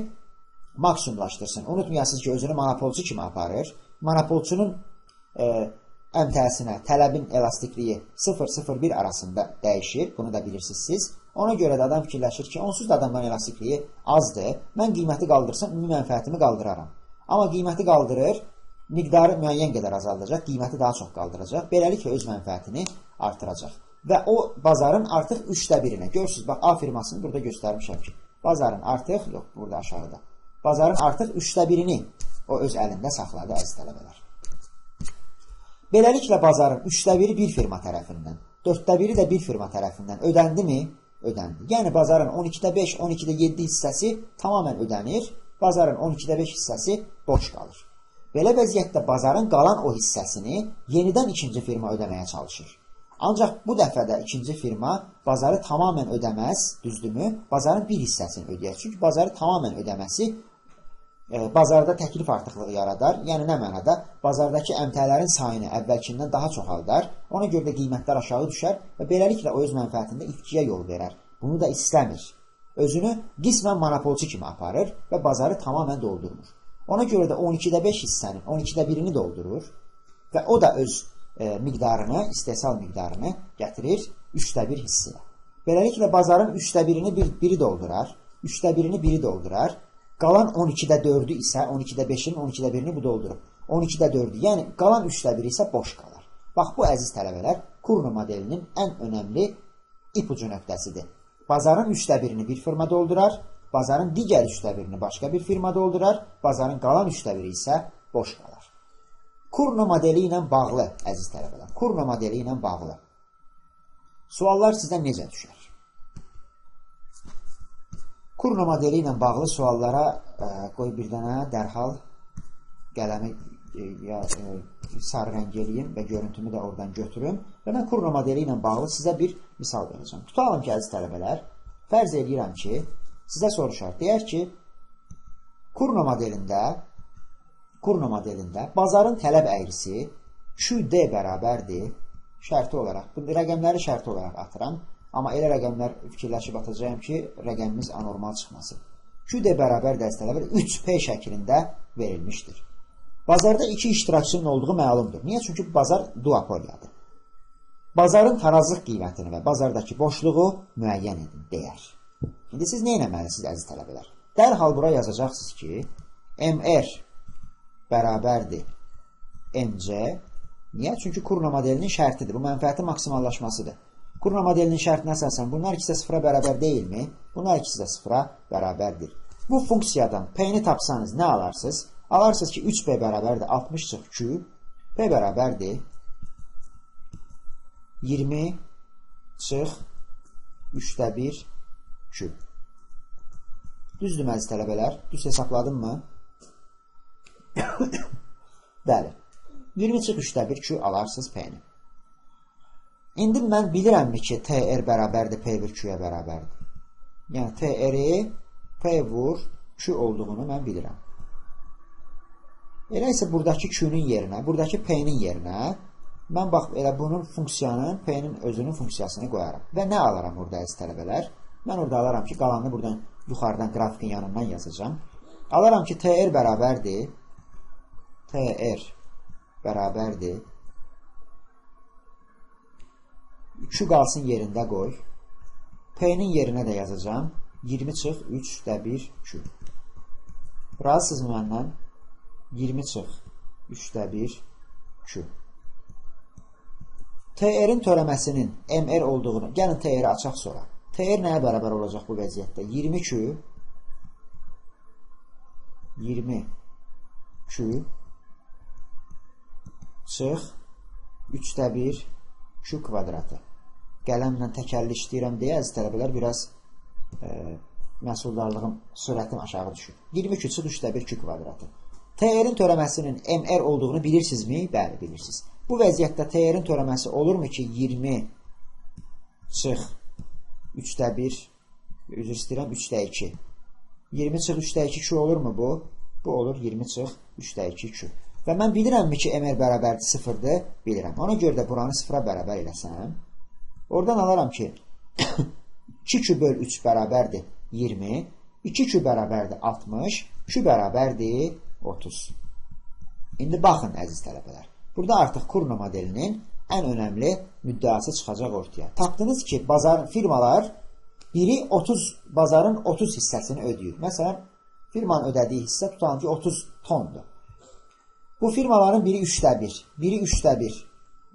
Speaker 1: maksimumlaşdırsın. Unutmayasınız ki, özünü monopolçu kimi aparır. Monopolçunun əmtəsinə tələbin elastikliyi 0-0-1 arasında dəyişir. Bunu da bilirsiniz siz. Ona görə də adam fikirləşir ki, onsuz da adamdan elastikliyi azdır. Mən qiyməti qaldırsam, ümumi mənfəətimi qaldıraram. Amma qiyməti qaldırır, miqdarı müəyyən qədər azaldacaq, qiyməti daha çox qaldıracaq. Beləliklə öz mənfəətini artıracaq. Və o bazarın artıq 1/3-nə. Görürsünüz, bax, A firmasını burada göstərmişəm ki, bazarın artıq, yox, burada aşağıda. Bazarın artıq 1/3-ni o öz əlində saxladı, əziz tələbələr. Beləliklə bazarın 1/3 bir firma tərəfindən, 1/4 də bir firma tərəfindən ödəndimi? Ödəndi. Yəni bazarın 12/5, 12/7 hissəsi tamamən ödənir, bazarın 12/5 hissəsi boş qalır. Belə vəziyyətdə bazarın qalan o hissəsini yenidən ikinci firma ödəməyə çalışır. Ancaq bu dəfə də ikinci firma bazarı tamamən ödəməz, düzdürmü? Bazarın bir hissəsini ödəyər. Çünki bazarı tamamən ödəməsi bazarda təklif artıqlığı yaradar. Yəni nə mənada? Bazardakı əmtələrin sayını əvvəlkindən daha çoxaldar. Ona görə də qiymətlər aşağı düşər və beləliklə o öz mənfəətində itkiyə yol verər. Bunu da istəmir. Özünü qismən monopolçu kimi aparır və bazarı tamamən doldurmur. Ona görə də 12/5 hissənin 12/1-ni doldurur və o da öz miqdarını, istehsal miqdarını gətirir 3/1 hissəyə. Beləliklə bazarın 3/1-ni biri doldurar, 3/1-ni biri doldurar. Qalan 12/4-ü isə 12/5-in 12/1-ni bu doldurub. 12/4-ü, yəni qalan 3/1 isə boş qalır. Bax, bu əziz tələbələr Kurno modelinin ən önəmli ipucu nöqtəsidir. Bazarın 3/1-ni bir firma doldurar, bazarın digər 3/1-ni başqa bir firma doldurar, bazarın qalan 3/1-i isə boş qalır. Kurno modeli ilə bağlı, əziz tələbələr, Kurno modeli ilə bağlı suallar sizdən necə düşər? Kurno modeli ilə bağlı suallara qoy bir dənə dərhal qələmi sarı rəng eləyim və görüntümü də oradan götürüm. Və mən Kurno modeli ilə bağlı sizə bir misal verəcəm. Tutalım ki, əziz tələbələr, fərz edirəm ki, sizə soruşar. Deyər ki, Kurno modelində bazarın tələb əyrisi QD bərabərdir. Şərti olaraq, bu rəqəmləri şərti olaraq atıram. Amma elə rəqəmlər fikirləşib atacağım ki, rəqəmimiz anormal çıxmasın. QD bərabər dərs tələbə 3P şəklində verilmişdir. Bazarda iki iştirakçının olduğu məlumdur. Niyə? Çünki bazar duopoliyadır. Bazarın tarazlıq qiymətini və bazardakı boşluğu müəyyən edin, deyər. İndi siz nə etməlisiniz, əziz tələbələr? Dərhal bura yazacaqsınız ki, MR bərabərdir MC. Niyə? Çünki Kurno modelinin şərtidir. Bu mənfəətin maksimallaşmasıdır. Kurno modelinin şərtinə əsasən bunlar ikisi də sıfıra bərabər deyilmi? Bunlar ikisi də sıfıra bərabərdir. Bu funksiyadan P-ni tapsanız nə alarsınız? Alarsınız ki, 3P bərabərdir 60 çıx Q, P bərabərdir 20 çıx 3/1 Q. Düzdür, əziz tələbələr? Düz hesabladım mı? Bəli. 20 çıx 3/1 Q alarsınız P-ni. İndi mən bilirəmmi ki, TR bərabərdir P1 Q-yə bərabərdir. Yəni, TR-i P vur Q olduğunu mən bilirəm. Elə isə buradakı Q-nun yerinə, buradakı P-nin yerinə mən bax, elə bunun funksiyanın, P-nin özünün funksiyasını qoyaram. Və nə alaram burada, əziz tələbələr? Mən orada alaram ki, qalanını buradan yuxarıdan qrafikin yanından yazacağım. Alaram ki, TR bərabərdir Q qalsın yerində qoy. P-nin yerinə də yazacağım. 20 çıx 3/1 Q. Razısınızmı məndən? 20 çıx 3/1 Q. TR-in törəməsinin MR olduğunu, gəlin TR-i açaq sonra. TR nəyə bərabər olacaq bu vəziyyətdə? 20 Q çıx 3/1 Q kvadratı. Qələmlə təkərli işləyirəm deyə, əziz tələbələr, biraz məhsuldarlığım, sürətim aşağı düşür. 22 çıx 3/1 Q kvadratı. TR-in törəməsinin MR olduğunu bilirsinizmi? Bəli, bilirsiniz. Bu vəziyyətdə TR-in törəməsi olurmu ki, 20 çıx 3/1, üzr istəyirəm, 3/2. 20 çıx 3/2 Q olurmu bu? Bu olur 20 çıx 3/2 Q. Və mən bilirəmmi ki, MR bərabərdir 0-dır? Bilirəm. Ona görə də buranı 0-a bərabər eləsəm, oradan alaram ki, 2 Q böl 3 bərabərdir 20, 2 Q bərabərdir 60, Q bərabərdir 30. İndi baxın, əziz tələbələr. Burada artıq Kurno modelinin ən önəmli müddəası çıxacaq ortaya. Tapdınız ki, firmalar bazarın 30 hissəsini ödəyir. Məsələn, firmanın ödədiyi hissə tutalım ki, 30 tondur. Bu firmaların biri 3'də 1, biri 3'də 1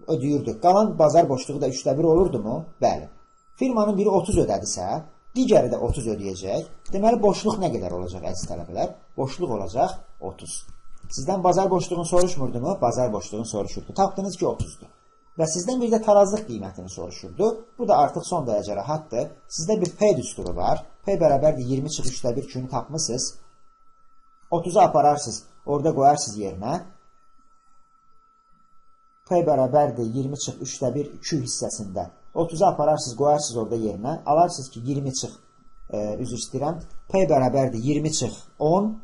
Speaker 1: ödəyirdi. Qalan bazar boşluğu da 3'də 1 olurdu mu? Bəli. Firmanın biri 30 ödədisə, digəri də 30 ödəyəcək. Deməli, boşluq nə qədər olacaq, əziz tələbələr? Boşluq olacaq 30. Sizdən bazar boşluğunu soruşmurdu mu? Bazar boşluğunu soruşurdu. Tapdınız ki, 30'dur. Və sizdən bir də tarazlıq qiymətini soruşurdu. Bu da artıq son dərəcə rahatdır. Sizdə bir P düsturu var. P bərabərdir 20 çıx 3'də 1 Q'nu tapmışsınız. 30'u apararsınız, orada qoyarsınız yerinə. P bərabərdir 20 çıx 3'də 1 Q hissəsində. 30'u apararsınız, qoyarsınız orada yerinə. Alarsınız ki, 20 çıx, üzr istəyirəm. P bərabərdir 20 çıx 10.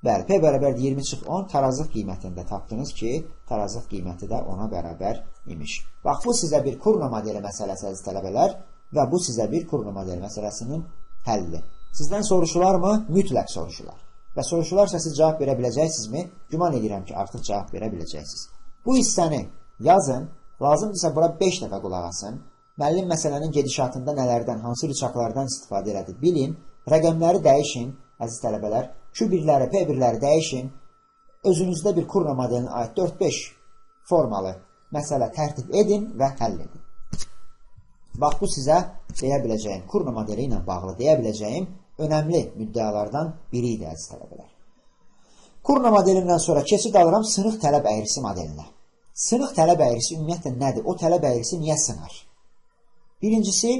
Speaker 1: Bəli, P bərabərdir 20 çıx 10. Tarazlıq qiymətində tapdınız ki, tarazlıq qiyməti də ona bərabər imiş. Bax, bu sizə bir Kurno modeli məsələsi, əziz tələbələr. Və bu sizə bir Kurno modeli məsələsinin həllidir. Sizdən soruşularmı? Mütləq soruşular. Və soruşularsa siz cavab verə biləcəksinizmi? Güman edirəm ki, artıq cavab verə biləcəksiniz. Bu hissəni yazın, lazımdırsa bura 5 dəfə qulaq asın. Müəllim məsələnin gedişatında nələrdən, hansı rıçaqlardan istifadə elədi bilin. Rəqəmləri dəyişin, əziz tələbələr. Q1'ləri, P1'ləri dəyişin. Özünüzdə bir Kurno modelinə aid 4-5 formalı məsələ tərtib edin və həll edin. Bax, bu sizə deyə biləcəyim, Kurno modeli ilə bağlı deyə biləcəyim önəmli müddəalardan biri idi, əziz tələbələr. Kurno modelindən sonra keçid alıram sınıq tələb əyrisi modelinə. Sınıq tələb əyrisi ümumiyyətlə nədir? O tələb əyrisi niyə sınır? Birincisi,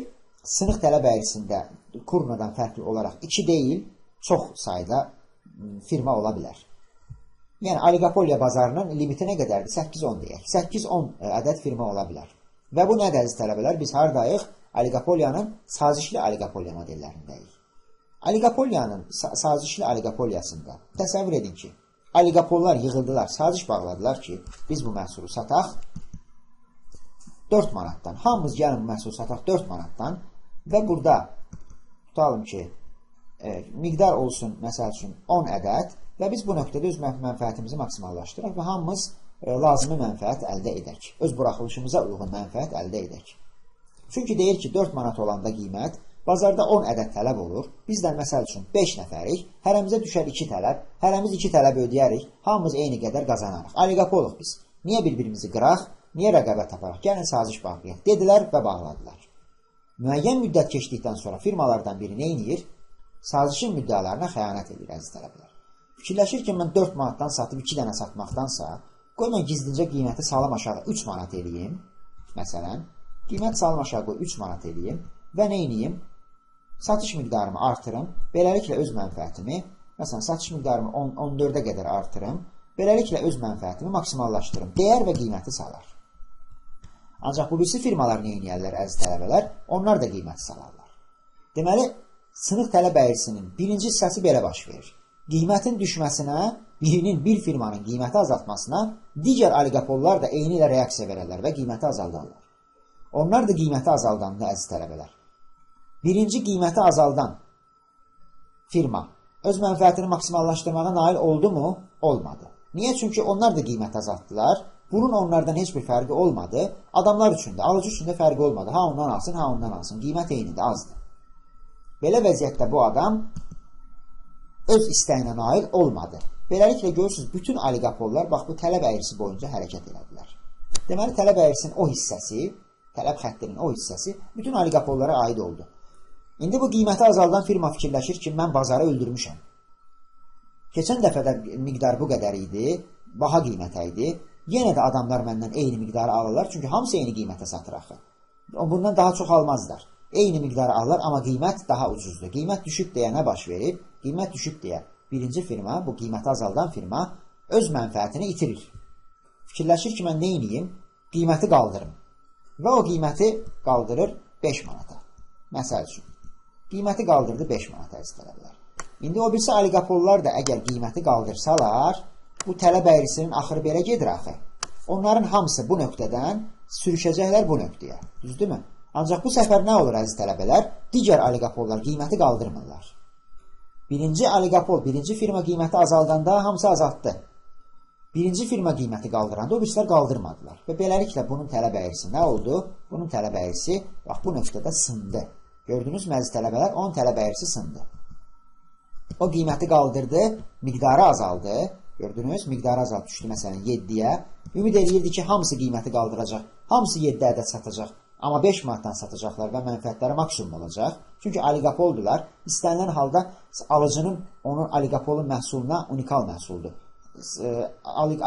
Speaker 1: sınıq tələb əyrisində Kurnodan fərqli olaraq 2 deyil, çox sayda firma ola bilər. Yəni, oligopoliya bazarının limiti nə qədərdir? 8-10 deyək. 8-10 ədəd firma ola bilər. Və bu nədir, əziz tələbələr? Biz haradayıq? Oligopoliyanın sazişli oligopoliya modellərindəyik. Oligopoliyanın sazişli oligopoliyasında təsəvvür edin ki, oligopollar yığıldılar, saziş bağladılar ki, biz bu məhsulu sataq 4 manatdan. Hamımız gəlin bu məhsulu sataq 4 manatdan və burada tutalım ki, miqdar olsun, məsəl üçün 10 ədəd və biz bu nöqtədə öz mənfəətimizi maksimallaşdıraq və hamımız lazımi mənfəət əldə edək. Öz buraxılışımıza uyğun mənfəət əldə edək. Çünki deyir ki, 4 manat olanda qiymət, bazarda 10 ədəd tələb olur. Bizdən məsəl üçün 5 nəfərik, hərəmizə düşər 2 tələb, hərəmiz 2 tələb ödəyərik, hamımız eyni qədər qazanarıq. Oligopoluq biz. Niyə bir-birimizi qıraq, niyə rəqabət taparaq? Gəlin saziş bağlayaq. Dedilər və bağladılar. Müəyyən müddət keçdikdən sonra firmalardan biri nə edir? Sazişin müddəalarına xəyanət edir, əziz tələbələr. Fikirləşir ki, mən 4 manatdan satıb 2 dənə satmaqdansa, qoy mən gizlincə qiyməti salım aşağı 3 manat eləyim. Məsələn, qiymət salım aşağı qoy 3 manat eləyim və nə eləyim? Satış miqdarımı artırım, beləliklə öz mənfəətimi, məsələn, satış miqdarımı 14-ə qədər artırım, beləliklə öz mənfəətimi maksimallaşdırım, dəyər və qiyməti salar. Ancaq bu birisi firmalar nə edirlər, əziz tələbələr? Onlar da qiyməti salarlar. Deməli, sınıq tələb əyrisinin birinci hissəsi belə baş verir. Qiymətin düşməsinə, bir firmanın qiyməti azaltmasına digər oligopollar da eyni ilə reaksiya verərlər və qiyməti azaldarlar. Onlar da qiyməti azaldanda, əziz tələbələr, birinci qiyməti azaldan firma öz mənfəətini maksimallaşdırmağa nail oldu mu? Olmadı. Niyə? Çünki onlar da qiyməti azaltdılar. Bunun onlardan heç bir fərqi olmadı. Adamlar üçün də, alıcı üçün də fərqi olmadı. Ha ondan alsın, ha ondan alsın. Qiymət eynidir, azdır. Belə vəziyyətdə bu adam öz istəyinə nail olmadı. Beləliklə görürsünüz, bütün oligopollar bax bu tələb əyrisi boyunca hərəkət edədilər. Deməli, tələb əyrisinin o hissəsi, tələb xəttinin o hissəsi bütün oligopollara aid oldu. İndi bu qiyməti azaldan firma fikirləşir ki, mən bazarı öldürmüşəm. Keçən dəfədə miqdar bu qədər idi, baha qiymətə idi. Yenə də adamlar məndən eyni miqdarı alırlar, çünki hamısı eyni qiymətə satır axı. Bundan daha çox almazlar. Eyni miqdarı alırlar, amma qiymət daha ucuzdur. Qiymət düşüb deyə nə baş verir? Qiymət düşüb deyə birinci firma, bu qiyməti azaldan firma öz mənfəətini itirir. Fikirləşir ki, mən nə edeyim? Qiyməti qaldırım. Və o qiyməti qaldırır 5 manata. Məsəl üçün. Qiyməti qaldırdı 5 manata, əziz tələbələr. İndi o birisi oligopollar da əgər qiyməti qaldırsalar, bu tələb əyrisinin axırı belə gedir axı. Onların hamısı bu nöqtədən sürüşəcəklər bu nöqtəyə. Düzdürmü? Ancaq bu səfər nə olur əziz tələbələr? Digər oligopollar qiyməti qaldırmırlar. Birinci oligopol, birinci firma qiyməti azaldanda hamısı azaltdı. Birinci firma qiyməti qaldıranda o birisilər qaldırmadılar. Və beləliklə bunun tələb əyrisi nə oldu? Bunun tələb əyrisi bax bu nöqtədə sındı. Gördünüz mü əziz tələbələr? Onun tələb əyrisi sındı. O qiyməti qaldırdı, miqdarı azaldı. Gördünüz, miqdarı azaldı, düşdü məsələn 7-yə. Ümid edirdi ki, hamısı qiyməti qaldıracaq. Hamısı 7 ədəd satacaq. Amma 5 manatdan satacaqlar və mənfəətləri maksimum olacaq. Çünki oligopoldular. İstənilən halda alıcının onun oligopolun məhsuluna unikal məhsuldur.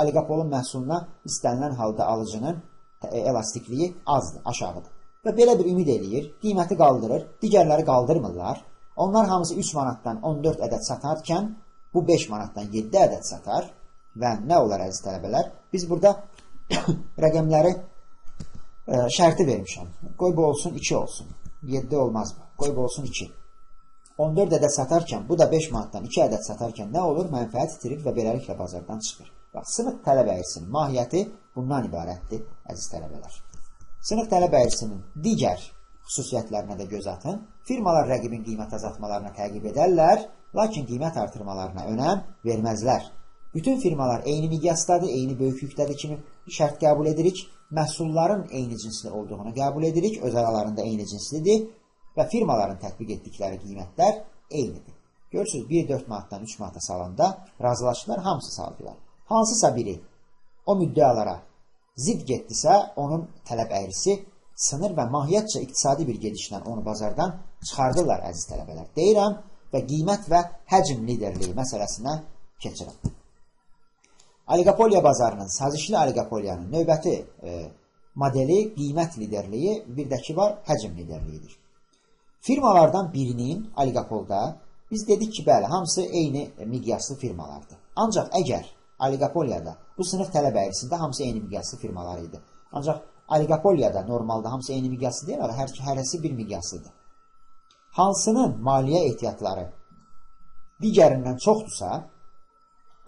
Speaker 1: Oligopolun məhsuluna istənilən halda alıcının elastikliyi azdır, aşağıdır. Və belə bir ümid eləyir, qiyməti qaldırır, digərləri qaldırmırlar. Onlar hamısı 3 manatdan 14 ədəd satarkən, bu 5 manatdan 7 ədəd satar və nə olar əziz tələbələr? Biz burada rəqəmləri şərti vermişəm. Qoy bu olsun 2 olsun. 7 olmaz mı? Qoy bu olsun 2. 14 ədəd satarkən, bu da 5 manatdan 2 ədəd satarkən nə olur? Mənfəət itirir və beləliklə bazardan çıxır. Bax, sınıq tələb əyrisinin mahiyyəti bundan ibarətdir, əziz tələbələr. Sınıq tələb əyrisinin digər xüsusiyyətlərinə də göz atın. Firmalar rəqibin qiymət azaltmalarına təqib edərlər, lakin qiymət artırmalarına önəm verməzlər. Bütün firmalar eyni miqyasdadır, eyni böyüklükdədir kimi şərt qəbul edirik. Məhsulların eyni cinsli olduğunu qəbul edirik, öz aralarında eyni cinslidir və firmaların tətbiq etdikləri qiymətlər eynidir. Görürsünüz, 1-4 manatdan 3 manata salanda razılaşdılar, hamısı saldılar. Hansısa biri o müddəalara zidd getdisə, onun tələb əyrisi sınır və mahiyyətcə iqtisadi bir gedişlə onu bazardan çıxardırlar, əziz tələbələr. Deyirəm və qiymət və həcm liderliyi məsələsinə keçirəm. Oligopoliya bazarının, sazişli oligopoliyanın növbəti modeli qiymət liderliyi, bir də ki var, həcm liderliyidir. Firmalardan birinin oligopolda biz dedik ki, bəli, hamısı eyni miqyaslı firmalardır. Ancaq əgər oligopoliyada bu sınıq tələb əyrisində hamısı eyni miqyaslı firmalar idi. Ancaq oligopoliyada normalda hamısı eyni miqyaslı deyil, hərəsi bir miqyaslıdır. Hansının maliyyə ehtiyatları digərindən çoxdursa,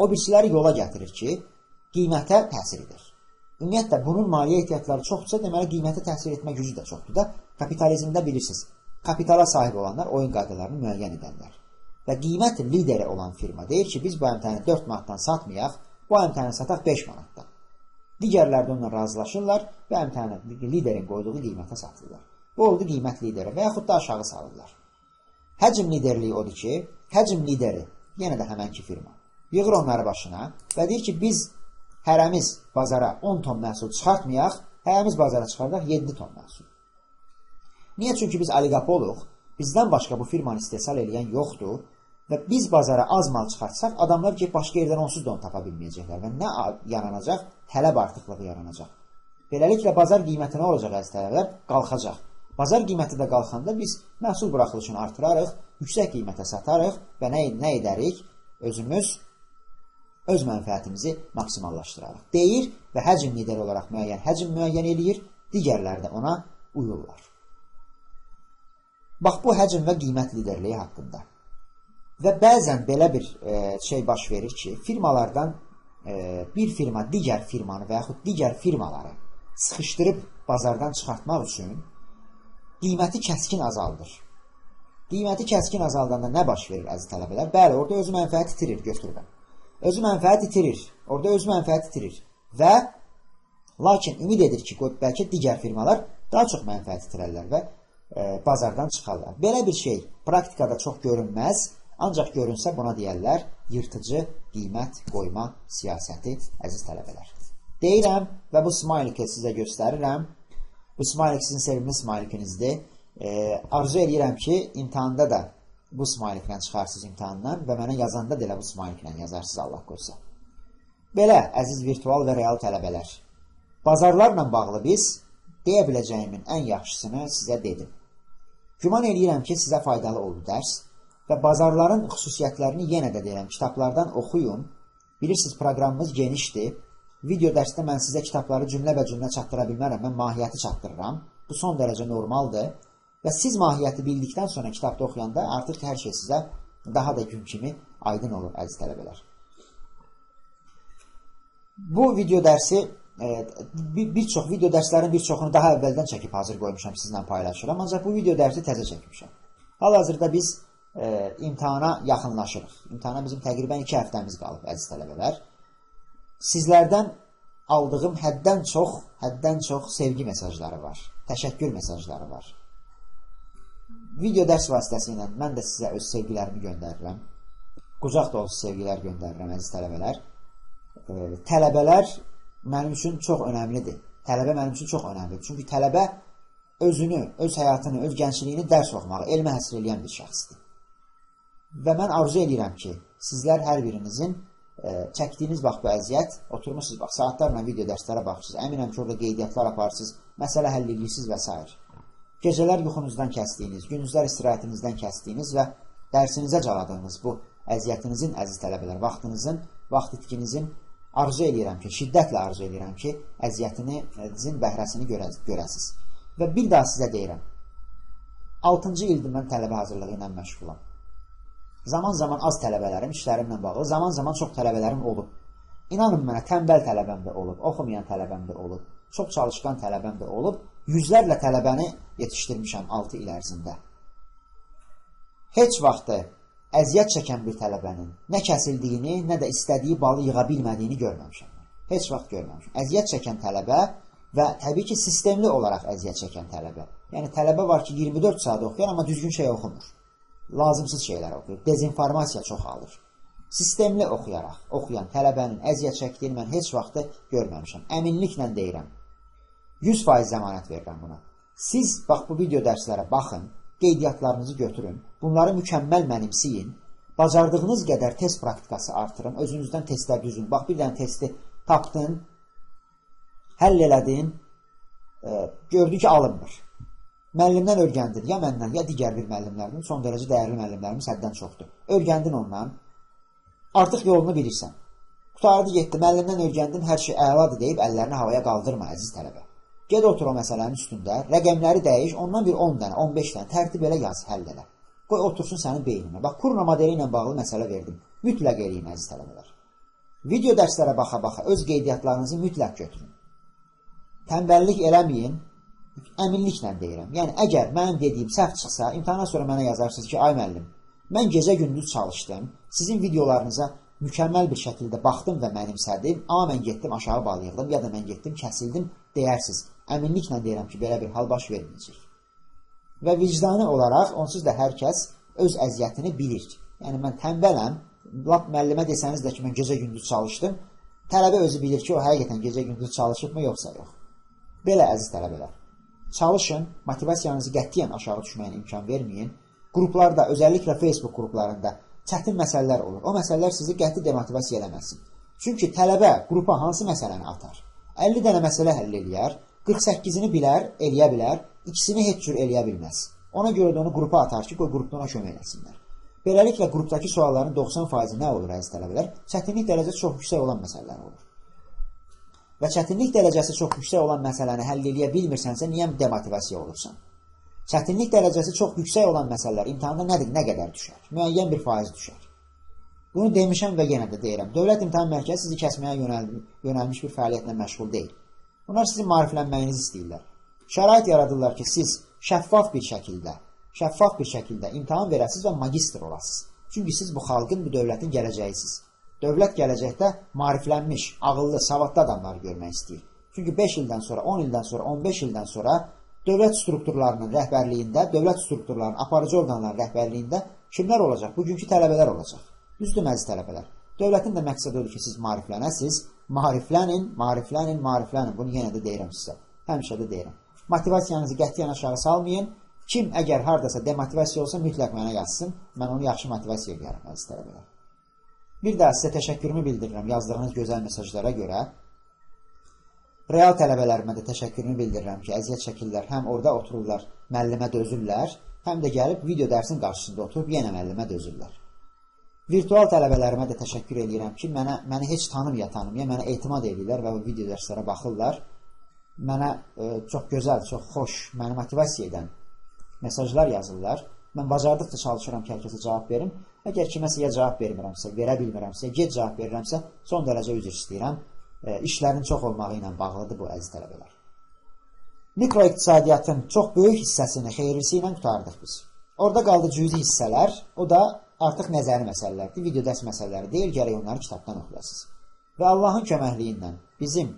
Speaker 1: o birisiləri yola gətirir ki, qiymətə təsir edir. Ümumiyyətlə, bunun maliyyə ehtiyatları çoxdursa, deməli, qiymətə təsir etmə gücü də çoxdur da. Kapitalizmdə bilirsiniz, kapitala sahib olanlar oyun qaydalarını müəyyən edənlər. Və qiymət lideri olan firma deyir ki, biz bu əmtəni 4 manatdan satmayaq, bu əmtəni sataq 5 manatdan. Digərlər də onunla razılaşırlar və əmtəni liderin qoyduğu qiymətə satırlar. Bu oldu qiymət lideri və yaxud da aşağı salırlar. Həcm liderliyi odur ki, həcm lideri, yenə də həmənki firma, yığır onları başına və deyir ki, biz hərəmiz bazara 10 ton məhsul çıxartmayaq, hərəmiz bazara çıxardaq 7 ton məhsul. Niyə? Çünki biz oligopoluq, bizdən başqa bu firmanı istehsal edən yoxdur və biz bazara az mal çıxartsaq, adamlar ki, başqa yerdən onsuz da onu tapa bilməyəcəklər və nə yaranacaq? Tələb artıqlığı yaranacaq. Beləliklə, bazar qiyməti nə olacaq, əziz tələbələr? Qalxacaq. Bazar qiyməti də qalxanda biz məhsul buraxılışını artırarıq, yüksək qiymətə satarıq və nə edərik? Özümüz öz mənfəətimizi maksimallaşdırarıq. Deyir və həcm lideri olaraq həcm müəyyən eləyir, digərləri də ona uyurlar. Bax, bu həcm və qiymət liderliyi haqqında. Və bəzən belə bir şey baş verir ki, firmalardan bir firma digər firmanı və yaxud digər firmaları sıxışdırıb bazardan çıxartmaq üçün qiyməti kəskin azaldır. Qiyməti kəskin azaldanda nə baş verir, əziz tələbələr? Bəli, orada özü mənfəət itirir, götürürəm. Özü mənfəət itirir, orada özü mənfəət itirir və lakin ümid edir ki, bəlkə digər firmalar daha çox mənfəət itirərlər və bazardan çıxarlar. Belə bir şey praktikada çox görünməz, ancaq görünsə buna deyərlər yırtıcı qiymət qoyma siyasəti, əziz tələbələr. Deyirəm və bu smileyi sizə göstərirəm. Bu smileyi sizin sevimli smileyinizdir. Arzu edirəm ki, imtihanda da bu smileylə çıxarsınız imtihandan və mənə yazanda da elə bu smileylə yazarsınız, Allah qoysa. Belə, əziz virtual və real tələbələr, bazarlarla bağlı biz deyə biləcəyimin ən yaxşısını sizə dedim. Güman edirəm ki, sizə faydalı oldu dərs və bazarların xüsusiyyətlərini yenə də deyirəm, kitablardan oxuyun. Bilirsiniz, proqramımız genişdir. Video dərsdə mən sizə kitabları cümlə və cümlə çatdıra bilmərəm, mən mahiyyəti çatdırıram. Bu son dərəcə normaldır və siz mahiyyəti bildikdən sonra kitabda oxuyanda artıq hər şey sizə daha da gün kimi aydın olur, əziz tələbələr. Bu video dərsi bir çox video dərslərin bir çoxunu daha əvvəldən çəkib hazır qoymuşam, sizinlə paylaşıram. Ancaq bu video dərsi təzə çəkmişəm. Hal-hazırda biz imtahana yaxınlaşırıq. İmtahana bizim təqribən 2 həftəmiz qalıb, əziz tələbələr. Sizlərdən aldığım həddən çox sevgi mesajları var, təşəkkür mesajları var. Video dərs vasitəsilə mən də sizə öz sevgilərimi göndərirəm. Qucaq dolusu sevgilər göndərirəm, əziz tələbələr. Tələbələr mənim üçün çox önəmlidir. Tələbə mənim üçün çox önəmlidir. Çünki tələbə özünü, öz həyatını, öz gəncliyini dərs oxumağı, elmə həsr edən bir şəxsdir. Və mən arzu edirəm ki, sizlər hər birinizin çəkdiyiniz bu əziyyət, oturmuşsunuz, saatlarla video dərslərə baxırsınız, əminəm ki, orada qeydiyyatlar aparırsınız, məsələ həll edirsiniz və s. Gecələr yuxunuzdan kəsdiyiniz, gündüzlər istirahətinizdən kəsdiyiniz və dərsinizə caladığınız bu əziyyətinizin, əziz tələbələr, vaxt itkinizin arzu edirəm ki, şiddətlə arzu edirəm ki, əziyyətinizin bəhrəsini görəsiniz. Və bir daha sizə deyirəm, 6-cı ildir mən tələbə hazırlığı ilə məşğulam. Zaman-zaman az tələbələrim, işlərimlə bağlı, zaman-zaman çox tələbələrim olub. İnanın mənə, tənbəl tələbəm də olub, oxumayan tələbəm də olub, çox çalışqan tələbəm də olub, yüzlərlə tələbəni yetişdirmişəm 6 il ərzində. Heç vaxtı əziyyət çəkən bir tələbənin nə kəsildiyini, nə də istədiyi balı yığa bilmədiyini görməmişəm. Heç vaxt görməmişəm. Əziyyət çəkən tələbə və təbii ki, sistemli olaraq əziyyət çəkən tələbə. Yəni, tələbə var ki, 24 saat oxuyar, amma düzgün şey oxumur. Lazımsız şeylər oxuyur. Dezinformasiya çox alır. Sistemli oxuyan tələbənin əziyyət çəkdiyini mən heç vaxtı görməmişəm. Əminliklə deyirəm. 100% zəmanət verirəm buna. Siz, bax, bu video dərslərə baxın, qeydiyyatlarınızı götürün, bunları mükəmməl mənimsiyin, bacardığınız qədər test praktikası artırın, özünüzdən testlər düzün. Bax, bir dənə testi tapdın, həll elədin, gördü ki, alınmır. Müəllimdən örgəndin, ya məndən, ya digər bir müəllimlərdən, son dərəcə dəyərli müəllimlərimiz həddən çoxdur. Örgəndin ondan, artıq yolunu bilirsən. Qutardı getdi, müəllimdən örgəndin, hər şey əladır deyib, əllərini havaya qaldırma, əziz tələbə. Ged otur o məsələnin üstündə, rəqəmləri dəyiş, ondan bir 10 dənə, 15 dənə tərtib elə yaz, həll elə. Qoy otursun sənin beyninə. Bax, Kurna modeli ilə bağlı məsələ verdim. Mütləq eləyin, əziz tələbələr. Video dərslərə baxa-baxa öz qeydiyyatlarınızı mütləq götürün. Tənbəllik eləməyin, əminliklə deyirəm. Yəni, əgər mənim dediyim səhv çıxsa, imtahandan sonra mənə yazarsınız ki, ay müəllim, mən gecə-gündüz çalışdım, sizin videolarınıza mükəmməl bir şəkildə baxdım və mənimsədim, amma mən getdim aşağı bal yığdım, ya da mən getdim kəsildim, deyərsiniz. Əminliklə deyirəm ki, belə bir hal baş verməyəcək. Və vicdani olaraq, onsuz da hər kəs öz əziyyətini bilir. Yəni, mən tənbələm, lap müəllimə desəniz də ki, mən gecə-gündüz çalışdım, tələbə özü bilir ki, o həqiqətən gecə-gündüz çalışıb mı, yoxsa yox. Belə, əziz tələbələr. Çalışın, motivasiyanızı qətiyyən aşağı düşməyinə imkan verməyin. Qruplarda, özəlliklə Facebook qruplarında çətin məsələlər olur. O məsələlər sizi qəti demotivasiya eləməsin. Çünki tələbə qrupa hansı məsələni atar? 50 dənə məsələ həll eləyər, 48-ini bilər, eləyə bilər, ikisini heç cür eləyə bilməz. Ona görə də onu qrupa atar ki, qoy qrupdan ona kömək eləsinlər. Beləliklə, qrupdakı sualların 90% nə olur, əziz tələbələr? Çətinlik dərəcəsi çox yüksək olan məsələlər olur. Və çətinlik dərəcəsi çox yüksək olan məsələni həll eləyə bilmirsənsə, niyə demotivasiya olursan? Çətinlik dərəcəsi çox yüksək olan məsələlər imtahanda nə qədər düşər? Müəyyən bir faiz düşər. Bunu demişəm və yenə də deyirəm. Dövlət İmtahan Mərkəzi sizi kəsməyə yönəlmiş bir fəaliyyətlə məşğul deyil. Bunlar sizin maariflənməyinizi istəyirlər. Şərait yaradırlar ki, siz şəffaf bir şəkildə imtahan verəsiniz və magistr olasınız. Çünki siz bu xalqın, bu dövlətin gələcəyisiniz. Dövlət gələcəkdə maariflənmiş, ağıllı, savadlı adamlar görmək istəyir. Çünki 5 ildən sonra, 10 ildən sonra, 15 ildən sonra dövlət strukturlarının rəhbərliyində, dövlət strukturlarının aparıcı orqanların rəhbərliyində kimlər olacaq? Bugünkü tələbələr olacaq. Düzdür, əziz tələbələr. Dövlətin də məqsədi odur ki, siz maariflənəsiniz. Maariflənin. Bunu yenə də deyirəm sizə. Həmişə də deyirəm. Motivasiyanızı qətiyyən aşağı salmayın. Kim əgər haradasa demotivasiya olsa, mütləq mənə yazsın. Mən onu yaxşı motivasiya edərəm, əziz tələbələr. Bir daha sizə təşəkkürümü bildirirəm yazdığınız gözəl mesajlara görə. Real tələbələrimə də təşəkkürümü bildirirəm ki, əziyyət çəkirlər, həm orada otururlar, müəllimə dözürlər, həm də gəlib video dərsin qarşısında oturub yenə müəllimə dözürlər. Virtual tələbələrimə də təşəkkür edirəm ki, məni heç tanımaya, mənə etimad edirlər və bu video dərslərə baxırlar. Mənə çox gözəl, çox xoş, məni motivasiya edən mesajlar yazırlar. Mən bacardıqca çalışıram ki, hər kəsə cavab verim. Əgər kiməsə ya cavab vermirəmsə, verə bilmirəmsə, gec cavab verirəmsə, son dərəcə üzr istəyirəm. işlərin çox olmağı ilə bağlıdır bu, əziz tələbələr. Mikroiqtisadiyyatın çox böyük hissəsini xeyirlisi ilə qutardıq biz. Orada qaldı cüzi hissələr, o da artıq nəzəri məsələlərdir, video dərs məsələləri deyil, gərək onları kitabdan oxuyasınız. Və Allahın köməkliyi ilə bizim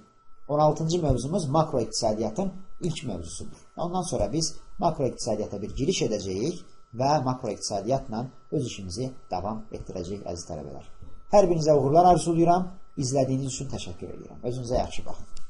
Speaker 1: 16-cı mövzumuz makroiqtisadiyyatın ilk mövzusudur. Ondan sonra biz makroiqtisadiyyata bir giriş edəcəyik və makroiqtisadiyyatla öz işimizi davam etdirəcəyik, əziz tələbələr. Hər birinizə uğurlar arzulayıram. İzlədiyiniz üçün təşəkkür edirəm. Özünüzə yaxşı baxın.